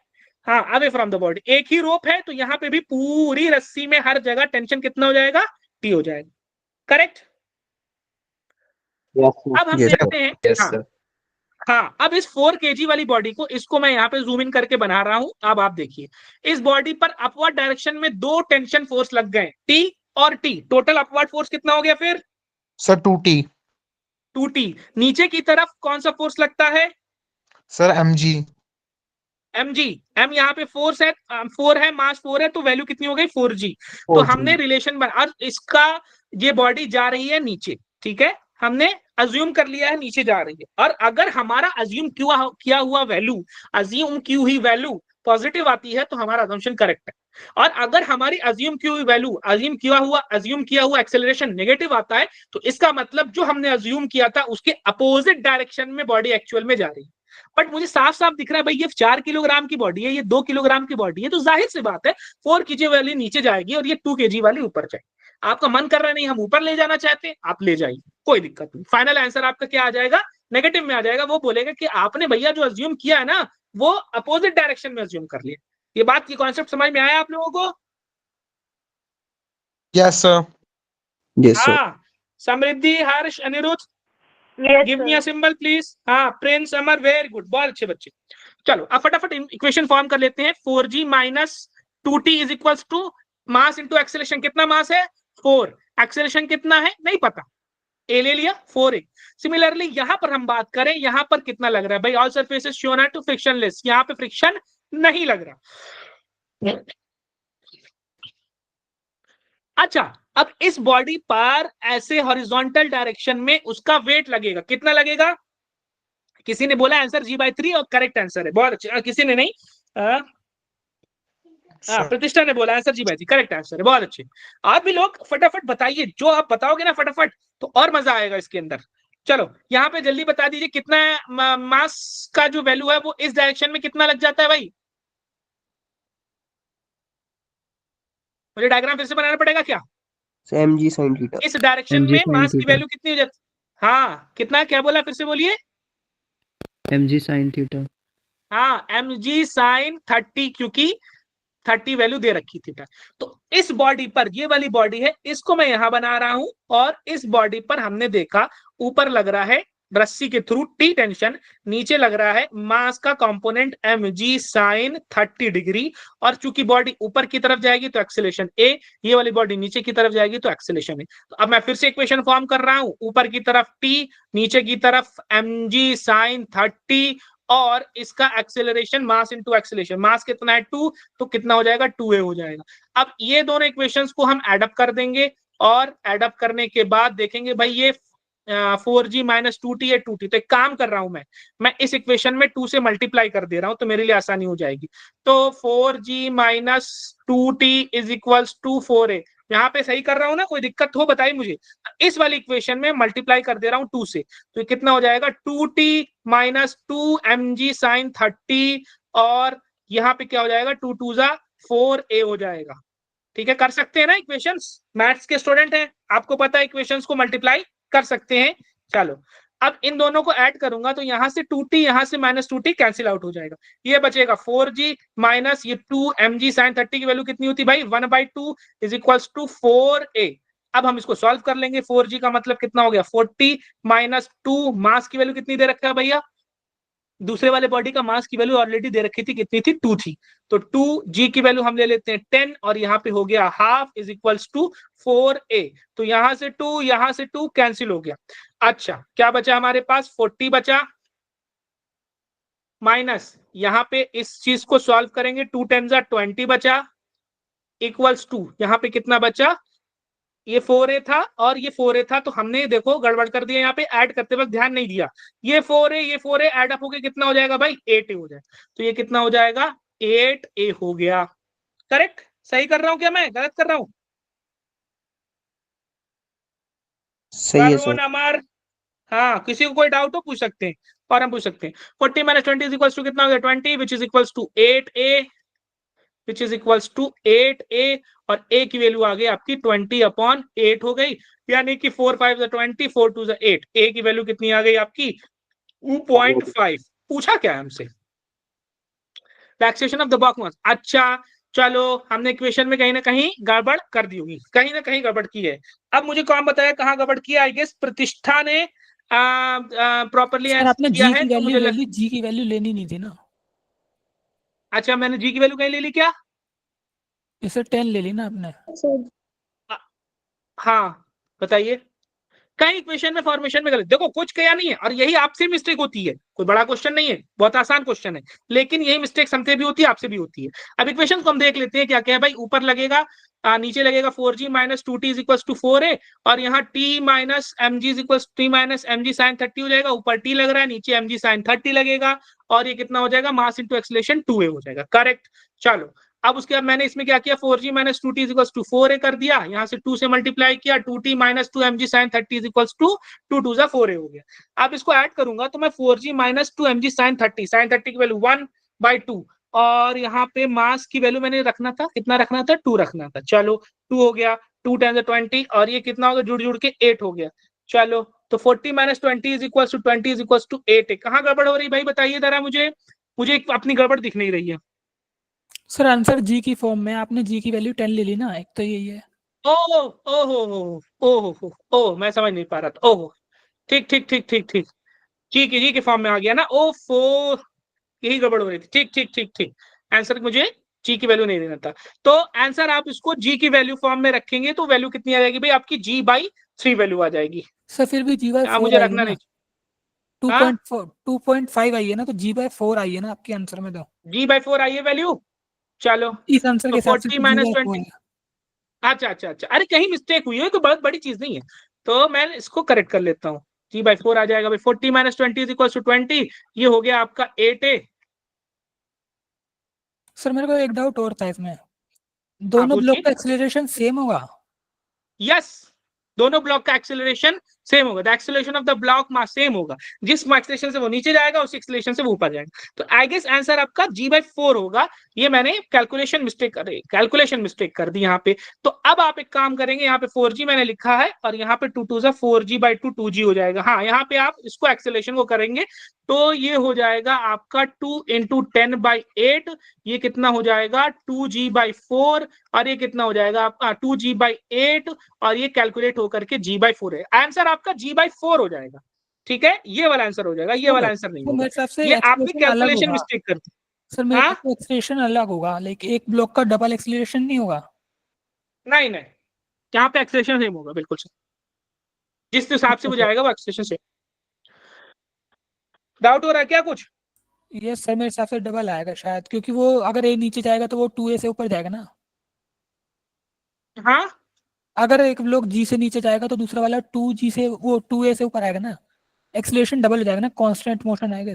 हाँ अवे फ्रॉम द बॉडी, एक ही रोप है, तो यहाँ पे भी पूरी रस्सी में हर जगह टेंशन कितना हो जाएगा, टी हो जाएगा। करेक्ट? अब हम Yes, sir. देखते हैं, हाँ हाँ, अब इस 4 kg वाली बॉडी को, इसको मैं यहाँ पे जूम इन करके बना रहा हूं। अब आप देखिए, इस बॉडी पर अपवर्ड डायरेक्शन में 2 टेंशन फोर्स लग गए, टी और टी। टोटल अपवर्ड फोर्स कितना हो गया फिर? Sir 2T। 2T। नीचे की तरफ कौन सा फोर्स लगता है? Sir mg। mg। m यहाँ पे फोर्स है, 4 है, मास 4 है, तो वैल्यू कितनी हो गई, 4g। तो हमने रिलेशन बना, और इसका ये बॉडी जा रही है नीचे, ठीक है, हमने अज्यूम कर लिया है नीचे जा रही है। और अगर हमारा अज्यूम किया हुआ वैल्यू, अज्यूम की हुई वैल्यू पॉजिटिव आती है तो हमारा अजम्पशन करेक्ट है। और अगर हमारी अज्यूम की हुई वैल्यू, अज्यूम किया हुआ एक्सेलरेशन नेगेटिव आता है, तो इसका मतलब जो हमने अज्यूम किया था उसके अपोजिट डायरेक्शन में बॉडी एक्चुअल में जा रही है। बट मुझे साफ साफ दिख रहा है भाई, ये 4 किलोग्राम की बॉडी है, ये 2 किलोग्राम की बॉडी है, तो जाहिर सी बात है 4 kg वाली नीचे जाएगी और ये 2 kg वाली ऊपर जाएगी। आपका मन कर रहा है नहीं हम ऊपर ले जाना चाहते हैं, आप ले जाइए, कोई दिक्कत नहीं। फाइनल आंसर आपका क्या आ जाएगा, नेगेटिव में आ जाएगा। वो बोलेगा कि आपने भैया जो अज्यूम किया है ना, वो अपोजिट डायरेक्शन में अज्यूम कर लिया। ये बात की कॉन्सेप्ट समझ में आया आप लोगों को? Yes sir. Yes, sir. हाँ, Samriddhi, Harsh, Aniruddh, give me a symbol please. हाँ, प्रिंस, अमर, वेरी गुड, बहुत अच्छे बच्चे। चलो अब फटाफट इक्वेशन फॉर्म कर लेते हैं। 4g minus 2t is equals to mass into acceleration. कितना मास है, 4। एक्सेलरेशन कितना है, नहीं पता, ए ले लिया, 4a। सिमिलरली यहां पर हम बात करें, यहां पर कितना लग रहा है भाई, ऑल सरफेसेस शोन है टू फ्रिक्शनलेस, यहां पे फ्रिक्शन नहीं लग रहा। अच्छा, अब इस बॉडी पर ऐसे हॉरिजॉन्टल डायरेक्शन में उसका वेट लगेगा, कितना लगेगा? किसी ने बोला आंसर g/3 और करेक्ट आंसर है, बहुत अच्छे। किसी ने नहीं, प्रतिष्ठा ने बोला आंसर g/3 करेक्ट आंसर है, बहुत अच्छे। आप भी लोग फटाफट बताइए, जो आप बताओगे ना फटाफट तो और मजा आएगा इसके अंदर। चलो यहाँ पे जल्दी बता दीजिए कितना मास का जो वैल्यू है वो इस डायरेक्शन में कितना लग जाता है भाई? मुझे डायग्राम फिर से बनाना पड़ेगा क्या? So mg sin theta. इस डायरेक्शन में मास की वैल्यू कितनी हो जाती? हाँ, कितना, क्या बोला, फिर से बोलिए। mg sin theta. हाँ, mg sin 30, क्योंकि 30 वैल्यू दे रखी थी। तो इस बॉडी पर, ये वाली बॉडी है, इसको मैं यहां बना रहा हूं, और इस बॉडी पर हमने देखा ऊपर लग रहा है रस्सी के थ्रू टी टेंशन, नीचे लग रहा है मास का कंपोनेंट mg sin 30 डिग्री। और चूंकि बॉडी ऊपर की तरफ जाएगी तो एक्सेलरेशन a, ये वाली बॉडी नीचे की तरफ जाएगी तो एक्सेलरेशन a। तो अब मैं फिर से इक्वेशन फॉर्म कर रहा हूं, ऊपर की तरफ t, नीचे की तरफ mg sin 30, और इसका एक्सेलरेशन मास इनटू एक्सेलरेशन, मास कितना है 2, तो कितना हो जाएगा, 2a हो जाएगा। अब ये दोनों इक्वेशंस को हम एड अप कर देंगे, और एड अप करने के बाद देखेंगे भाई ये 4g माइनस 2t है 2t। तो एक काम कर रहा हूं मैं इस इक्वेशन में 2 से मल्टीप्लाई कर दे रहा हूं, तो मेरे लिए आसानी हो जाएगी। तो 4g minus 2t is equals to 4a। यहाँ पे सही कर रहा हूं ना, कोई दिक्कत हो बताइए मुझे। इस वाली इक्वेशन में मल्टीप्लाई कर दे रहा हूं 2 से, तो कितना हो जाएगा, 2t माइनस 2 mg sin 30, और यहाँ पे क्या हो जाएगा, 2 2 जा 4a हो जाएगा। ठीक है, कर सकते हैं ना इक्वेशंस, मैथ्स के स्टूडेंट हैं, आपको पता है इक्वेशंस को मल्टीप्लाई कर सकते हैं। चलो अब इन दोनों को ऐड करूंगा तो यहां से 2t, यहां से माइनस 2t कैंसिल आउट हो जाएगा, ये बचेगा 4g माइनस ये 2 mg sin 30 की वैल्यू कितनी होती भाई, 1/2 इज इक्वल्स टू 4a। अब हम इसको सॉल्व कर लेंगे, 4g का मतलब कितना हो गया, 40 माइनस 2, मास की वैल्यू कितनी दे रखा है भैया, दूसरे वाले बॉडी का मास की वैल्यू ऑलरेडी दे रखी थी, कितनी थी, 2 थी, तो 2g की वैल्यू हम ले लेते हैं 10, और यहाँ पे हो गया half is equals to 4a। तो यहां से 2, यहां से 2 कैंसिल हो गया। अच्छा, क्या बचा हमारे पास, 40 बचा, माइनस यहाँ पे इस चीज को सॉल्व करेंगे, 2 10 जा 20 बचा, इक्वल्स टू यहाँ पे कितना बचा, ये 4a था और ये 4a था, तो हमने देखो गड़बड़ कर दिया, यहाँ पे ऐड करते वक्त ध्यान नहीं दिया, ये 4a ऐड अप होके कितना हो जाएगा भाई, 8a हो जाएगा। तो ये कितना हो जाएगा, 8a हो गया। करेक्ट, सही कर रहा हूं क्या, मैं गलत कर रहा हूं? सही है सर। नंबर, हाँ, किसी को कोई डाउट हो पूछ सकते हैं, और हम पूछ सकते हैं। 40 माइनस 20 इज इक्वल्स टू कितना हो गया, 20, which is equals to 8a। Which is equals to 8a, और a की वैल्यू आ गई आपकी 20/8 हो गई, यानी कि 4 5 20, 4 2 8, a की वैल्यू कितनी आ गई आपकी 2.5। पूछा क्या है हमसे, रिलैक्सेशन ऑफ द बॉक्स। अच्छा चलो, हमने इक्वेशन में कहीं ना कहीं गड़बड़ कर दी होगी, कहीं ना कहीं गड़बड़ की है। अब मुझे कौन बताया कहाँ गड़बड़ किया? आई गेस प्रतिष्ठा ने प्रॉपरली सर आपने किया जी है, की तो वैल्यू मुझे ले ली, जी की वैल्यू लेनी नहीं थी ना। अच्छा, मैंने जी की वैल्यू कहीं ले ली क्या? इसे 10 ले ली ना आपने। सर हाँ बताइए, कहीं इक्वेशन में फॉर्मेशन में गलत, देखो कुछ किया नहीं है, और यही आपसे मिस्टेक होती है, कोई बड़ा क्वेश्चन नहीं है, बहुत आसान क्वेश्चन है, लेकिन यही मिस्टेक हमसे भी होती है, आपसे भी होती है। अब इक्वेशन को हम देख लेते हैं क्या क्या है भाई। ऊपर लगेगा नीचे लगेगा 4g minus 2t is equal to 4a, और यहाँ t minus M G is equal T minus M G sine 30 हो जाएगा, ऊपर t लग रहा है, नीचे एम जी साइन 30 लगेगा, और ये कितना हो जाएगा, मास इंटू एक्सीलरेशन 2a हो जाएगा। करेक्ट। चलो, अब उसके बाद मैंने इसमें क्या किया, 4g minus 2t is equal to 4a कर दिया, यहाँ से 2 से मल्टीप्लाई किया, 2t minus 2 mg sine 30 is equal to 2 2 जा 4a हो गया। अब इसको ऐड करूंगा तो मैं 4g minus 2 mg sine 30, sign 30 की वैल्यू 1/2, और यहाँ पे मास की वैल्यू मैंने रखना था, कितना रखना था, 2 रखना था। चलो 2 हो गया, 2 10 20, और ये कितना होगा, जुड़ जुड़ के 8 हो गया। चलो तो 40 minus 20 is equal to 20 is equal to 8 है। कहाँ गड़बड़ हो रही भाई बताइए जरा मुझे, मुझे अपनी गड़बड़ दिख नहीं रही है। सर आंसर जी की फॉर्म में आपने जी की वैल्यू 10 ले ली ना, एक तो यही है। ओह ओह मैं समझ नहीं पा रहा था। ओह ठीक ठीक ठीक ठीक ठीक, जी के फॉर्म में आ गया ना। ओफो, यही गड़बड़ हो रही थी। ठीक ठीक ठीक ठीक, आंसर मुझे जी की वैल्यू नहीं देना था। तो आंसर आप इसको जी की वैल्यू फॉर्म में रखेंगे तो वैल्यू कितनी आ जाएगी भाई आपकी, g/3 वैल्यू आ जाएगी। सर फिर भी जी बाई यहाँ 4 मुझे आई है रखना ना, नहीं। हाँ 2.5 आई है ना, तो जी बाई 4 आई है ना आपके आंसर में तो। g/4 आई है वैल्यू। चलो इस आंसर के तो हिसाब से 40 तो जी माइनस बाई 4 20, है। अच्छा अच्छा अच्छा, अरे कहीं मिस्टेक हुई है तो बहुत बड़ी चीज नहीं है, तो मैं इसको करेक्ट कर लेता हूँ। g/4 आ जाएगा भाई, 40 माइनस 20 इज इक्वल टू 20, ये हो गया आपका 8a। सर मेरे को एक डाउट और था इसमें, हाँ दोनों ब्लॉक पूछिए। का एक्सीलरेशन सेम होगा? यस, दोनों ब्लॉक का एक्सेलरेशन सेम होगा, the acceleration of the block mass same होगा, जिस एक्सेलरेशन से वो नीचे जाएगा उस एक्सेलरेशन से वो ऊपर जाएगा। तो आई गेस आंसर आपका g/4 होगा। ये मैंने कैलकुलेशन मिस्टेक कर दी यहाँ पे। तो अब आप एक काम करेंगे, यहाँ पे 4g मैंने लिखा है, और यहाँ पे 2 2 जा 4g/2 2g हो जाएगा। हाँ यहाँ पे आप इसको एक्सेलरेशन को करेंगे तो ये हो जाएगा आपका 2 इंटू 10/8, ये कितना हो जाएगा 2g/4, और ये कितना हो जाएगा आपका 2g/8, और ये कैलकुलेट होकर के g/4 है। आंसर आपका g/4 हो जाएगा। ठीक है, ये वाला आंसर हो जाएगा, ये वाला आंसर नहीं तो होगा, मेरे हिसाब से ये आपने एक्सीलरेशन अलग कैलकुलेशन होगा। मिस्टेक कर दी। सर मेरे हाँ हिसाब से एक्सीलरेशन अलग होगा, लाइक एक ब्लॉक का डबल एक्सीलरेशन नहीं होगा। नहीं नहीं, यहाँ पे एक्सेलेरेशन सेम होगा बिल्कुल सर, जिस हिसाब से अच्छा वो सर। जाएगा वो एक्सेलेरेशन सेम। डाउट हो रहा है क्या कुछ? ये सर मेरे हिसाब से डबल आएगा शायद, क्योंकि वो अगर ए नीचे जाएगा तो वो 2a से ऊपर जाएगा ना। हाँ अगर एक ब्लॉक जी से नीचे जाएगा तो दूसरा वाला 2g से, वो 2a से ऊपर आएगा ना। एक्सीलरेशन डबल हो जाएगा ना, कांस्टेंट मोशन आएगा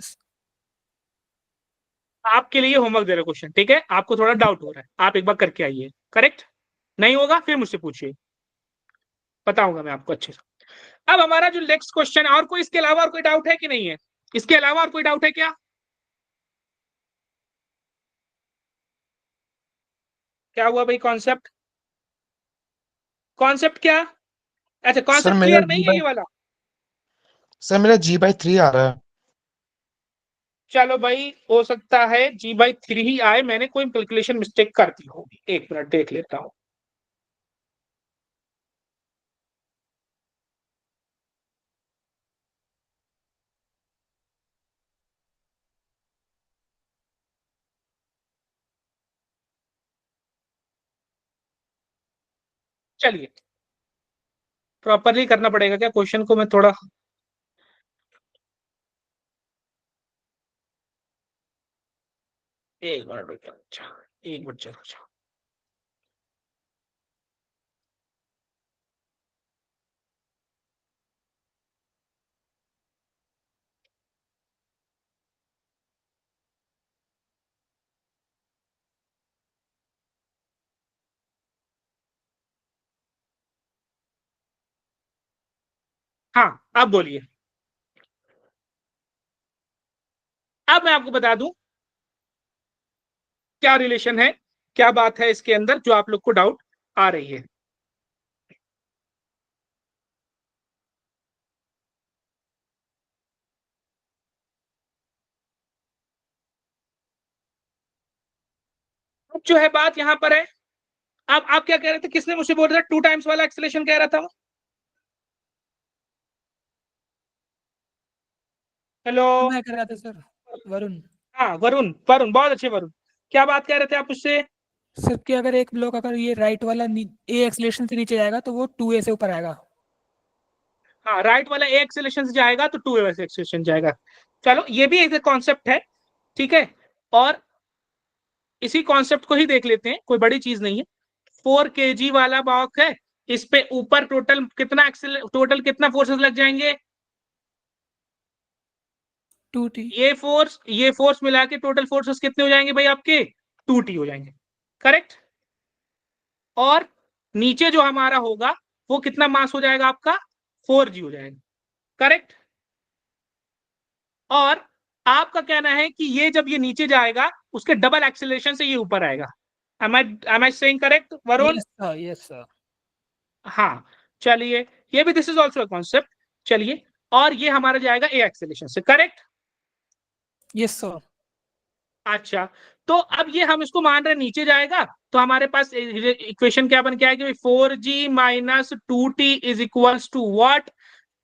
आपके लिए होमवर्क दे रहा क्वेश्चन, ठीक है, आपको थोड़ा डाउट हो रहा है, आप एक बार करके आइए, करेक्ट नहीं होगा फिर मुझसे पूछिए, बताऊंगा मैं आपको अच्छे से। अब हमारा जो नेक्स्ट क्वेश्चन है, और कोई इसके अलावा और कोई डाउट है कि नहीं है? इसके अलावा और कोई डाउट है क्या? क्या हुआ भाई, कॉन्सेप्ट, कॉन्सेप्ट क्या? अच्छा सर कॉन्सेप्ट मेरा क्लियर जी नहीं है बाई ये वाला? सर मेरा g/3 आ रहा है। चलो भाई, हो सकता है g/3 ही आए, मैंने कोई कैलकुलेशन मिस्टेक कर दी होगी, एक मिनट देख लेता हूं। चलिए, प्रॉपरली करना पड़ेगा क्या क्वेश्चन को, मैं थोड़ा एक मिनट रुकिए, अच्छा एक मिनट चलो अच्छा। हाँ अब बोलिए। अब मैं आपको बता दूं क्या रिलेशन है क्या बात है इसके अंदर जो आप लोग को डाउट आ रही है। अब जो है बात यहां पर है, अब आप क्या कह रहे थे, किसने मुझसे बोल रहा था 2 टाइम्स वाला एक्सेलेरेशन कह रहा था वो? हेलो, मैं कह रहा था सर, वरुण। हाँ वरुण, वरुण बहुत अच्छे वरुण, क्या बात कह रहे थे आप उससे? सिर्फ कि अगर एक ब्लॉक अगर ये राइट वाला ए एक्सलेशन से नीचे जाएगा तो वो 2A से ऊपर आएगा। हाँ, राइट वाला ए एक्सेलेरेशन से जाएगा तो 2A वैसे एक्सेलेरेशन जाएगा। चलो ये भी एक कॉन्सेप्ट है, ठीक है। और इसी कॉन्सेप्ट को ही देख लेते हैं, कोई बड़ी चीज नहीं है। 4 kg वाला बॉक्स है, इस पे ऊपर टोटल कितना टोटल कितना फोर्सेस लग जाएंगे? 2T। ये फोर्स मिला के टोटल फोर्सेस कितने हो जाएंगे भाई आपके? 2T हो जाएंगे, करेक्ट। और नीचे जो हमारा होगा वो कितना मास हो जाएगा आपका? 4G हो जाएगा, करेक्ट। और आपका कहना है कि ये जब ये नीचे जाएगा उसके डबल एक्सेलरेशन से ये ऊपर आएगा। am I saying correct Varun? Yes sir, yes sir. हाँ, चलिए, ये भी दिस इज ऑल्सो कॉन्सेप्ट। चलिए, और ये हमारा जाएगा ए एक्सेलरेशन से, करेक्ट। Yes sir. अच्छा, तो अब ये हम इसको मान रहे हैं नीचे जाएगा, तो हमारे पास इक्वेशन क्या बन के आएगी? 4G minus 2T is equals to what?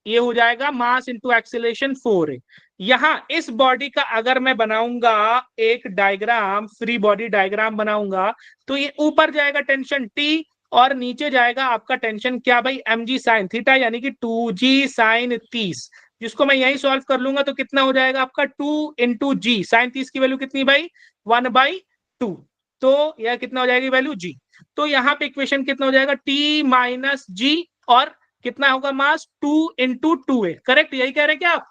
ये हो जाएगा मास इंटू एक्सेलरेशन 4A। यहां इस बॉडी का अगर मैं बनाऊंगा एक डायग्राम, फ्री बॉडी डायग्राम बनाऊंगा, तो ये ऊपर जाएगा टेंशन T और नीचे जाएगा आपका टेंशन क्या भाई? mg साइन थीटा, यानी कि 2G साइन 30, जिसको मैं यही सॉल्व कर लूंगा तो कितना हो जाएगा आपका? 2 इंटू जी। साइन 30 की वैल्यू कितनी भाई? 1/2, तो यह कितना हो जाएगी वैल्यू जी। तो यहाँ पे इक्वेशन कितना हो जाएगा? T माइनस जी, और कितना होगा मास? 2 इंटू 2A, करेक्ट? यही कह रहे हैं क्या आप?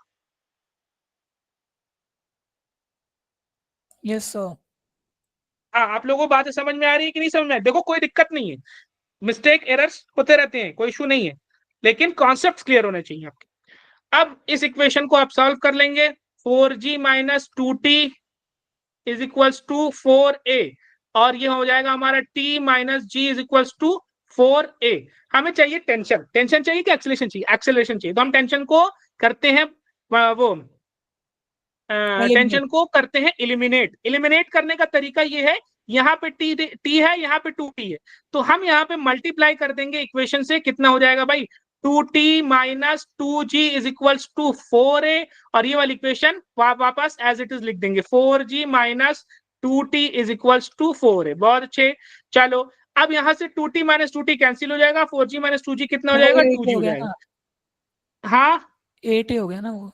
Yes sir. हाँ, आप लोगों को बातें समझ में आ रही है कि नहीं समझ में आ रही? देखो कोई दिक्कत नहीं है, मिस्टेक एरर्स होते रहते हैं, कोई इशू नहीं है, लेकिन कॉन्सेप्ट क्लियर होने चाहिए आपके। अब इस इक्वेशन को आप सॉल्व कर लेंगे। 4G minus 2T is equals to 4A, और ये हो जाएगा हमारा T minus G is equals to 4A। हमें चाहिए टेंशन, टेंशन चाहिए कि एक्सेलरेशन चाहिए? एक्सेलरेशन चाहिए, तो हम टेंशन को करते हैं वो टेंशन को करते हैं इलिमिनेट। इलिमिनेट करने का तरीका ये है, यहाँ पे टी है, यहाँ पे 2T है, तो हम यहाँ पे मल्टीप्लाई कर देंगे इक्वेशन से। कितना हो जाएगा भाई? 2T minus 2G is equals to 4A, और ये वाली इक्वेशन वापस एज इट इज लिख देंगे, 4G minus 2T is equals to 4A। बहुत अच्छे, चलो अब यहाँ से 2T माइनस 2T कैंसिल हो जाएगा, 4G माइनस 2G कितना हो जाएगा? 2G हो जाएगा। हाँ 8A हो गया ना वो।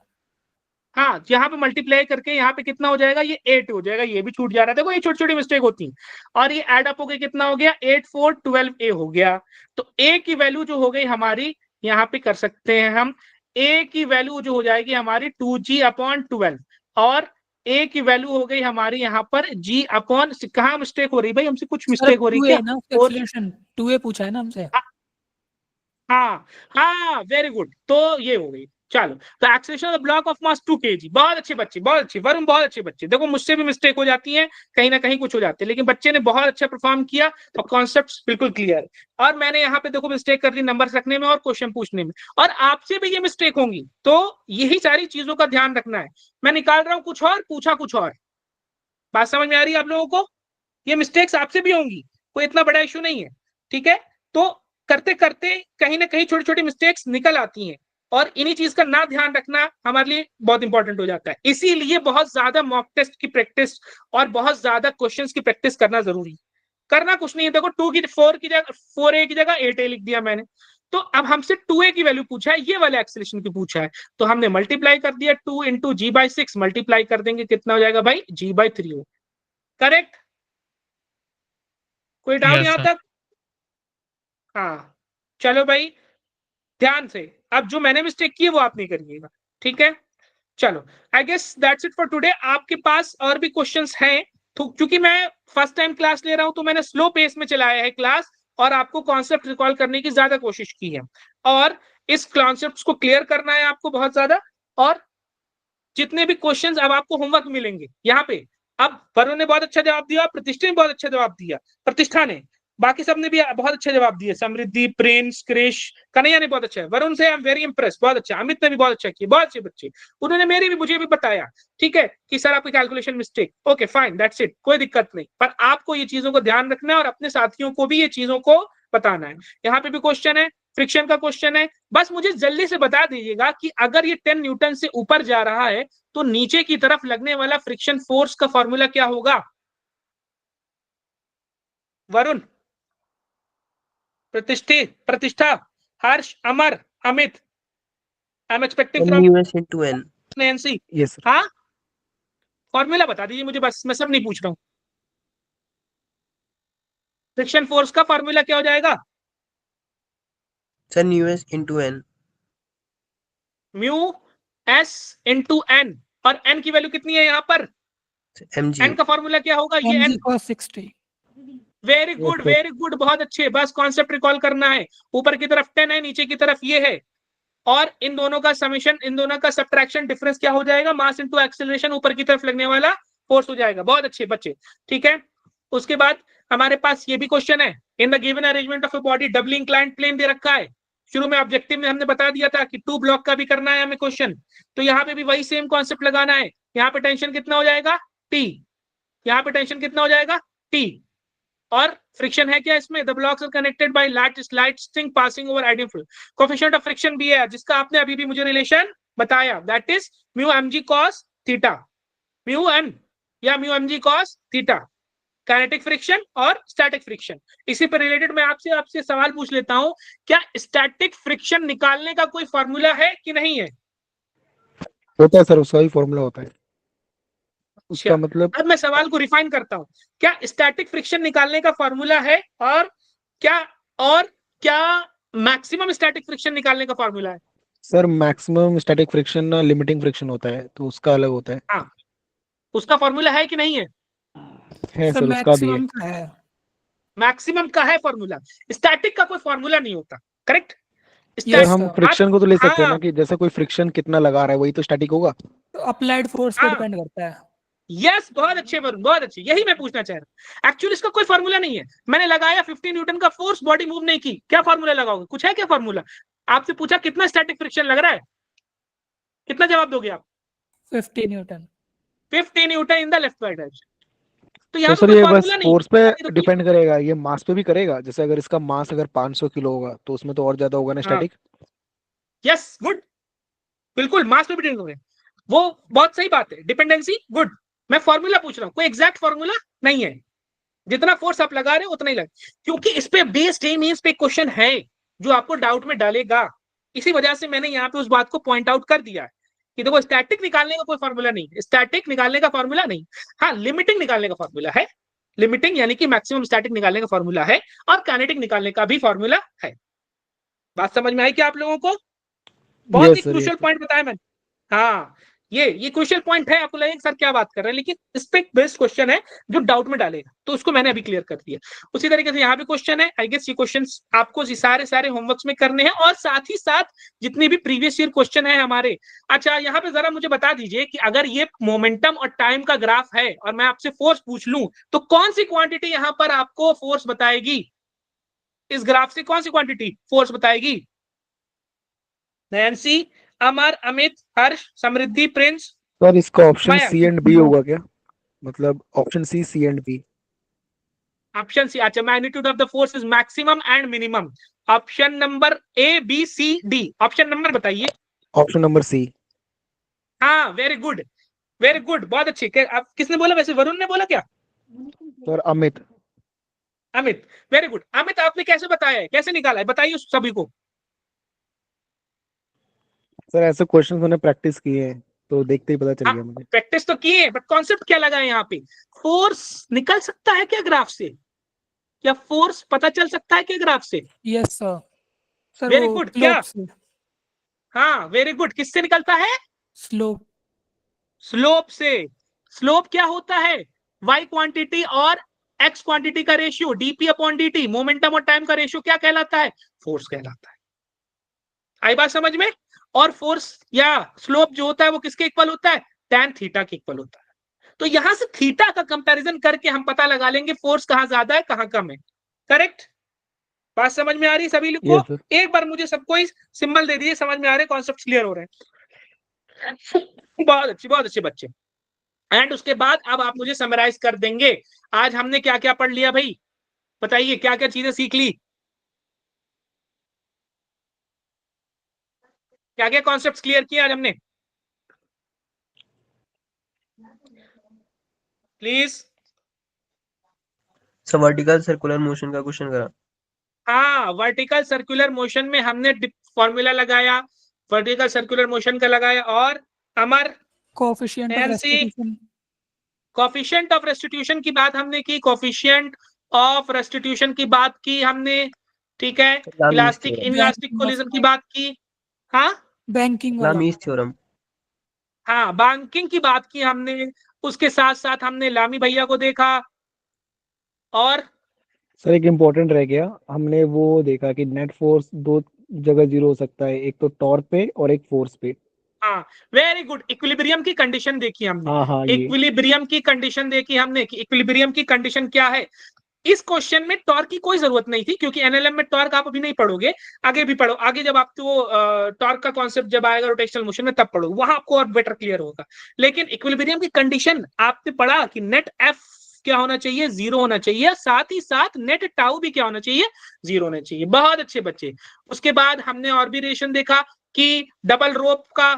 हाँ, यहाँ पे मल्टीप्लाई करके यहाँ पे कितना हो जाएगा? ये 8 हो जाएगा, ये भी छूट जा रहा है। देखो ये छोटी छोटी मिस्टेक होती है, और ये एड अप हो गया, कितना हो गया? 8 4 12A हो गया। तो A की वैल्यू जो हो गई हमारी, यहाँ पे कर सकते हैं हम, A की वैल्यू जो हो जाएगी हमारी 2G अपॉन 12, और A की वैल्यू हो गई हमारी यहाँ पर G अपॉन, कहाँ मिस्टेक हो रही भाई? हमसे कुछ मिस्टेक हो रही क्या? 2A पूछा है ना हमसे। हाँ हाँ, वेरी गुड, तो ये हो गई। चलो, तो acceleration of the block of mass 2 kg। बहुत अच्छे बच्चे, बहुत अच्छे वरुण, बहुत अच्छे बच्चे। देखो मुझसे भी मिस्टेक हो जाती है, कहीं ना कहीं कुछ हो जाते हैं, लेकिन बच्चे ने बहुत अच्छा परफॉर्म किया और कॉन्सेप्ट बिल्कुल क्लियर। और मैंने यहाँ पे देखो मिस्टेक कर दी नंबर रखने में और क्वेश्चन पूछने में, और आपसे भी ये मिस्टेक होंगी, तो यही सारी चीजों का ध्यान रखना है। मैं निकाल रहा हूँ कुछ और, पूछा कुछ और। बात समझ में आ रही है आप लोगों को? ये मिस्टेक्स आपसे भी होंगी, कोई इतना बड़ा इशू नहीं है, ठीक है। तो करते करते कहीं ना कहीं छोटी छोटी मिस्टेक्स निकल आती हैं, और इन्हीं चीज का ना ध्यान रखना हमारे लिए बहुत इंपॉर्टेंट हो जाता है। इसीलिए बहुत ज्यादा मॉक टेस्ट की प्रैक्टिस और बहुत ज्यादा क्वेश्चंस की प्रैक्टिस करना जरूरी है। करना कुछ नहीं है, देखो 4 की जगह 4A की जगह 8A लिख दिया मैंने, तो अब हमसे 2A की वैल्यू पूछा है, ये वाले एक्सेलरेशन की पूछा है, तो हमने मल्टीप्लाई कर दिया, 2 इंटू G/6 मल्टीप्लाई कर देंगे, कितना हो जाएगा भाई? G/3 हो, करेक्ट? कोई डाउट यहां तक? हाँ, चलो भाई ध्यान से, अब जो मैंने मिस्टेक की है वो आप नहीं करिएगा, ठीक है। चलो, I guess that's it for today. आपके पास और भी क्वेश्चंस हैं, तो क्योंकि मैं फर्स्ट टाइम क्लास ले रहा हूं तो मैंने स्लो पेस में चलाया है क्लास, और आपको कॉन्सेप्ट रिकॉल करने की ज्यादा कोशिश की है, और इस कॉन्सेप्ट को क्लियर करना है आपको बहुत ज्यादा। और जितने भी क्वेश्चंस अब आपको होमवर्क मिलेंगे यहाँ पे, अब वरुण ने बहुत अच्छा जवाब दिया, प्रतिष्ठा ने बहुत अच्छा जवाब दिया, प्रतिष्ठा ने, बाकी सबने भी बहुत अच्छे जवाब दिए, समृद्धि, प्रिंस, क्रिश, कन्हैया ने बहुत अच्छा है, वरुण से आई एम वेरी इंप्रेस, बहुत अच्छा, अमित ने भी बहुत अच्छा किया, बहुत अच्छे बच्चे, उन्होंने मुझे भी बताया, ठीक है, कि सर आपकी calculation mistake, okay fine, that's it, कोई दिक्कत नहीं, पर आपको ये चीजों को ध्यान रखना है और अपने साथियों को भी ये चीजों को बताना है। यहाँ पे भी क्वेश्चन है, फ्रिक्शन का क्वेश्चन है, बस मुझे जल्दी से बता दीजिएगा कि अगर ये 10 न्यूटन से ऊपर जा रहा है तो नीचे की तरफ लगने वाला फ्रिक्शन फोर्स का फॉर्मूला क्या होगा? Varun, Pratishtha, Harsh, Amar, Amit, I am expecting from MUS into N. Nancy. Yes sir. हाँ, फॉर्मूला बता दीजिए मुझे, बस मैं सब नहीं पूछ रहा हूं। फ्रिक्शन फोर्स का फॉर्मूला क्या हो जाएगा? Sir, MUS into N. Mu S into N, और एन की वैल्यू कितनी है यहाँ पर? mg. एन का फॉर्मूला क्या होगा? ये mg N. cos 60। Very good, very good, बहुत अच्छे, बस कॉन्सेप्ट रिकॉल करना है। ऊपर की तरफ 10 है, नीचे की तरफ ये है, और इन दोनों का समेशन, इन दोनों का सब्ट्रैक्शन डिफरेंस क्या हो जाएगा? मास इनटू एक्सेलरेशन, ऊपर की तरफ लगने वाला फोर्स हो जाएगा। बहुत अच्छे बच्चे, ठीक है। उसके बाद हमारे पास ये भी क्वेश्चन है, in the given arrangement of a body double inclined plane दे रखा है। शुरू में ऑब्जेक्टिव में हमने बता दिया था कि 2 ब्लॉक का भी करना है हमें क्वेश्चन, तो यहाँ पे भी वही सेम कॉन्सेप्ट लगाना है। यहाँ पे टेंशन कितना हो जाएगा? टी। यहाँ पे टेंशन कितना हो जाएगा? टी। और फ्रिक्शन है क्या इसमें? The blocks are connected by light string passing over ideal fluid. Coefficient of friction भी है, जिसका आपने अभी भी मुझे रिलेशन बताया, that is mu mg cos theta, mu m या mu mg cos theta, kinetic friction और स्टैटिक फ्रिक्शन। इसी पर रिलेटेड मैं आपसे सवाल पूछ लेता हूं, क्या स्टैटिक फ्रिक्शन निकालने का कोई फॉर्मूला है कि नहीं है? होता है सर, उसका ही फॉर्मूला होता है। उसका मतलब अब मैं सवाल को रिफाइन करता हूं, क्या स्टैटिक फ्रिक्शन निकालने का फॉर्मूला है, और क्या मैक्सिमम स्टैटिक फ्रिक्शन निकालने का फॉर्मूला है? सर मैक्सिमम स्टैटिक फ्रिक्शन ना लिमिटिंग फ्रिक्शन होता है, तो उसका अलग होता है। हाँ, उसका फॉर्मूला है कि नहीं है? है सर सर, उसका भी है। मैक्सिमम का है। मैक्सिमम का है फॉर्मूला, स्टैटिक का कोई फॉर्मूला नहीं होता, करेक्ट? सर हम sir. फ्रिक्शन को तो ले सकते हैं ना, हाँ, कि जैसे कोई फ्रिक्शन कितना लगा रहा है वही तो स्टैटिक होगा। तो अप्लाइड फोर्स पे हाँ, डिपेंड करता है। यस, बहुत अच्छे वरुण, बहुत अच्छे, यही मैं पूछना चाह रहा हूँ। एक्चुअली इसका कोई फॉर्मूला नहीं है, मैंने लगाया 50 न्यूटन का फोर्स, बॉडी मूव नहीं की, क्या फॉर्मूला लगाओगे? कुछ है क्या फॉर्मूला? आपसे पूछा कितना स्टैटिक फ्रिक्शन लग रहा है, कितना जवाब दोगे आप? 50 Newton. 50 Newton in the left right direction. तो तो यहाँ पे सर कोई ये बस फॉर्मूला नहीं फोर्स पे है। डिपेंड करेगा, ये मास पे भी करेगा। जैसे अगर इसका मास अगर 500 किलो होगा तो उसमें तो और ज्यादा होगा ना हाँ, स्टैटिक। यस, गुड, बिल्कुल मास पे भी डिपेंड करेगा, वो बहुत सही बात है, डिपेंडेंसी, गुड। मैं फॉर्मूला पूछ रहा हूँ, कोई एग्जैक्ट फॉर्मूला नहीं है, जितना फोर्स आप लगा रहे हो उतना ही लगे, क्योंकि इस पे बेस्ड ए मींस पे क्वेश्चन है जो आपको डाउट में डालेगा। इसी वजह से मैंने यहाँ पे उस बात को पॉइंट आउट कर दिया है कि देखो स्टैटिक निकालने का कोई फॉर्मूला नहीं, स्टैटिक निकालने का फॉर्मूला नहीं, हाँ लिमिटिंग निकालने का फॉर्मूला है, लिमिटिंग यानी कि मैक्सिमम स्टैटिक निकालने का फॉर्मूला है, और काइनेटिक निकालने का भी फॉर्मूला है। बात समझ में आई क्या आप लोगों को? बहुत ही यस सर, क्रूशियल पॉइंट बताया मैंने। हाँ, ये क्रूशियल पॉइंट है, आपको लगेगा सर क्या बात कर रहे हैं, लेकिन इस पे बेस्ड क्वेश्चन है जो डाउट में डालेगा, तो उसको मैंने अभी क्लियर कर दिया। उसी तरीके से यहाँ भी क्वेश्चन है, आई गेस ये क्वेश्चंस आपको सारे होमवर्क्स में करने हैं, और साथ ही साथ जितने भी प्रीवियस ईयर क्वेश्चन है हमारे। अच्छा, यहाँ पे जरा मुझे बता दीजिए कि अगर ये मोमेंटम और टाइम का ग्राफ है और मैं आपसे फोर्स पूछ लूं, तो कौन सी क्वांटिटी यहाँ पर आपको फोर्स बताएगी? इस ग्राफ से कौन सी क्वांटिटी फोर्स बताएगी? Nancy, Amar, Amit, Harsh, Samriddhi, Prince, sir इसका ऑप्शन माया। सी एंड बी होगा क्या? मतलब option C and B. Option C, अच्छा, magnitude of the force is maximum and minimum. Option number A, B, C, D, option number बताइए। Option number C. हाँ, very good, very good, बहुत अच्छे। आप किसने बोला वैसे, वरुण ने बोला क्या? Sir Amit. Amit, very good. Amit, आपने कैसे बताया है, कैसे निकाला है, बताइए सभी को। सर ऐसे क्वेश्चंस मैंने प्रैक्टिस किए हैं, तो देखते ही पता चल गया मुझे। प्रैक्टिस तो किए, बट कॉन्सेप्ट क्या लगा है यहाँ पे? फोर्स निकल सकता है क्या ग्राफ से? क्या फोर्स पता चल सकता है क्या ग्राफ से? Yes sir. सर वेरी वो गुड, क्या? स्लोप से। हाँ, वेरी गुड, किससे निकलता है? स्लोप। स्लोप से। स्लोप क्या होता है? y क्वांटिटी और x क्वांटिटी का ratio, dp upon dt, momentum और टाइम का रेशियो क्या कहलाता है? फोर्स कहलाता है। आई बात समझ में? और फोर्स या स्लोप जो होता है वो किसके इक्वल होता है? tan थीटा के इक्वल होता है। तो यहां से थीटा का कंपैरिजन करके हम पता लगा लेंगे फोर्स कहाँ ज्यादा है कहाँ कम है। करेक्ट? बात समझ में आ रही है सभी लोग यस को? सर। एक बार मुझे सबको इस सिंबल दे दीजिए, समझ में आ रहे हैं, कॉन्सेप्ट क्लियर हो रहे हैं। बहुत अच्छे बच्चे। एंड उसके बाद अब आप मुझे समराइज कर देंगे आज हमने क्या क्या पढ़ लिया भाई, बताइए क्या क्या चीजें सीख ली, क्या क्या कॉन्सेप्ट्स क्लियर किए आज हमने, please. Sir vertical circular motion का क्वेश्चन करा। हाँ, वर्टिकल सर्कुलर मोशन में हमने फॉर्मूला लगाया, वर्टिकल सर्कुलर मोशन का लगाया, और अमर कोएफिशिएंट ऑफ एनसी रेस्टिट्यूशन। कोफिशिएंट ऑफ रेस्टिट्यूशन की बात हमने की, कोफिशिएंट ऑफ रेस्टिट्यूशन की बात की हमने, ठीक है। Lami's elastic theorem. Inelastic collision की बात की। हाँ बैंकिंग वाला। Lami's theorem. हाँ, बैंकिंग की बात की हमने, उसके साथ साथ हमने लामी भैया को देखा, और सर एक इम्पोर्टेंट रह गया, हमने वो देखा कि नेट फोर्स दो जगह जीरो हो सकता है, एक तो टॉर्क पे और एक फोर्स पे। हाँ वेरी गुड, इक्विलिब्रियम की कंडीशन देखी हमने, हाँ ये इक्विलिब्रियम की कंडीशन देखी हमने कि इक्विलिब्रियम की कंडीशन क्या है। इस क्वेश्चन में टॉर्क की कोई जरूरत नहीं थी क्योंकि एनएलएम में टॉर्क आप अभी नहीं पढ़ोगे, आगे भी पढ़ो, आगे जब आपको टॉर्क का कॉन्सेप्ट जब आएगा रोटेशनल मोशन में तब पढ़ो, वहां आपको और बेटर क्लियर होगा। लेकिन इक्विलिब्रियम की कंडीशन आपने पढ़ा कि नेट एफ क्या होना चाहिए, जीरो होना चाहिए, साथ ही साथ नेट टाउ भी क्या होना चाहिए, जीरो होना चाहिए। बहुत अच्छे बच्चे। उसके बाद हमने और भी रिलेशन देखा कि डबल रोप का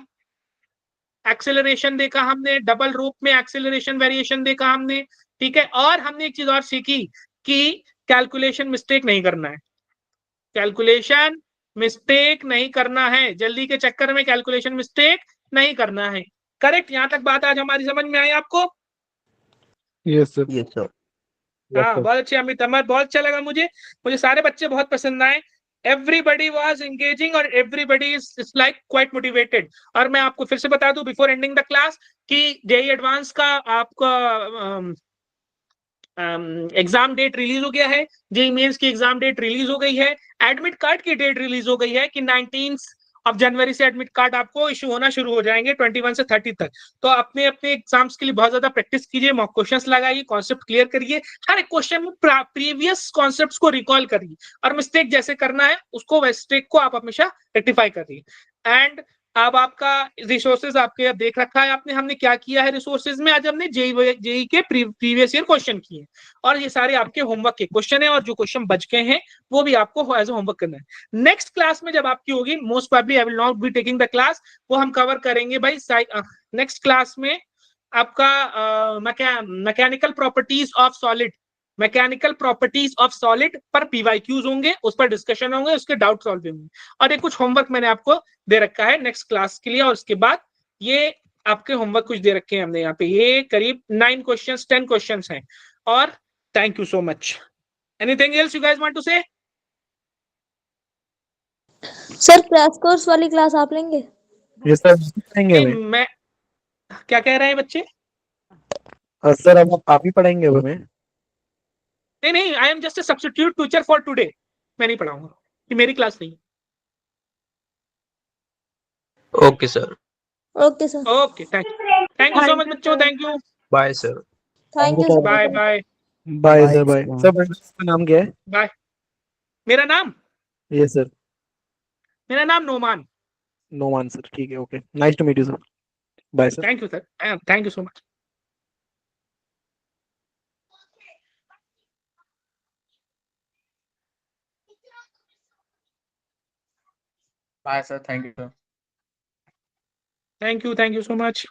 एक्सेलरेशन देखा हमने, डबल रोप में एक्सेलरेशन वेरिएशन देखा हमने, ठीक है। और हमने एक चीज और सीखी कि कैलकुलेशन मिस्टेक नहीं करना है, कैलकुलेशन मिस्टेक नहीं करना है, जल्दी के चक्कर में कैलकुलेशन मिस्टेक नहीं करना है। करेक्ट? यहां तक बात आज हमारी समझ में आई आपको? Yes sir. Yes sir. हाँ बहुत अच्छे अमित, अमर बहुत अच्छा लगा मुझे सारे बच्चे बहुत पसंद आए। एवरीबडी वाज एंगेजिंग और everybody is like quite motivated. और मैं आपको फिर से बता दूं बिफोर एंडिंग द क्लास कि जेई एडवांस का आपका एग्जाम डेट रिलीज हो गया है, जेई मेंस की एग्जाम डेट रिलीज हो गई है, एडमिट कार्ड की डेट रिलीज हो गई है कि 19 जनवरी से एडमिट कार्ड आपको इशू होना शुरू हो जाएंगे 21 से 30 तक। तो अपने अपने एग्जाम्स के लिए बहुत ज्यादा प्रैक्टिस कीजिए, मॉक क्वेश्चंस लगाइए, कॉन्सेप्ट क्लियर करिए, हर एक क्वेश्चन में प्रीवियस कॉन्सेप्ट्स को रिकॉल करिए, और मिस्टेक जैसे करना है उसको मिस्टेक को आप हमेशा रेक्टिफाई करिए। एंड अब आपका रिसोर्सेज आपके देख रखा है आपने, हमने क्या किया है रिसोर्सेज में, आज हमने जेई के प्रीवियस ईयर क्वेश्चन किए और ये सारे आपके होमवर्क के क्वेश्चन है, और जो क्वेश्चन बच गए हैं वो भी आपको एज ए होमवर्क करना है। नेक्स्ट क्लास में जब आपकी होगी, most probably I will not be taking the class, वो हम कवर करेंगे भाई नेक्स्ट क्लास में आपका mechanical properties of solid, mechanical properties of solid पर पीवाईक्यूज होंगे, उस पर डिस्कशन होंगे, उसके डाउट सॉल्व होंगे, और ये कुछ होमवर्क मैंने आपको दे रखा है नेक्स्ट क्लास के लिए। और उसके बाद ये आपके होमवर्क कुछ दे रखे हैं हमने यहाँ पे, ये करीब 9 क्वेश्चंस 10 क्वेश्चंस हैं। और thank you so much. Anything else you guys want to say? Sir crash course वाली क्लास आप लेंगे? यस सर पढ़ाएंगे हमें। मैं क्या कह रहे हैं बच्चे? सर अब आप ही पढ़ाएंगे हमें। नहीं नहीं, I am just a substitute teacher for today, मैं नहीं पढ़ाऊंगा, ये मेरी क्लास नहीं। Okay sir. Okay sir. Okay thank you so much बच्चों, thank you, bye sir. Thank you sir. Bye bye bye sir bye sir. का नाम क्या है? बाय। मेरा नाम यस सर। मेरा नाम नोमान। नोमान सर, ठीक है, okay, nice to meet you sir. Bye sir. Thank you sir, thank you so much. Bye, sir. Thank you, sir. Thank you so much.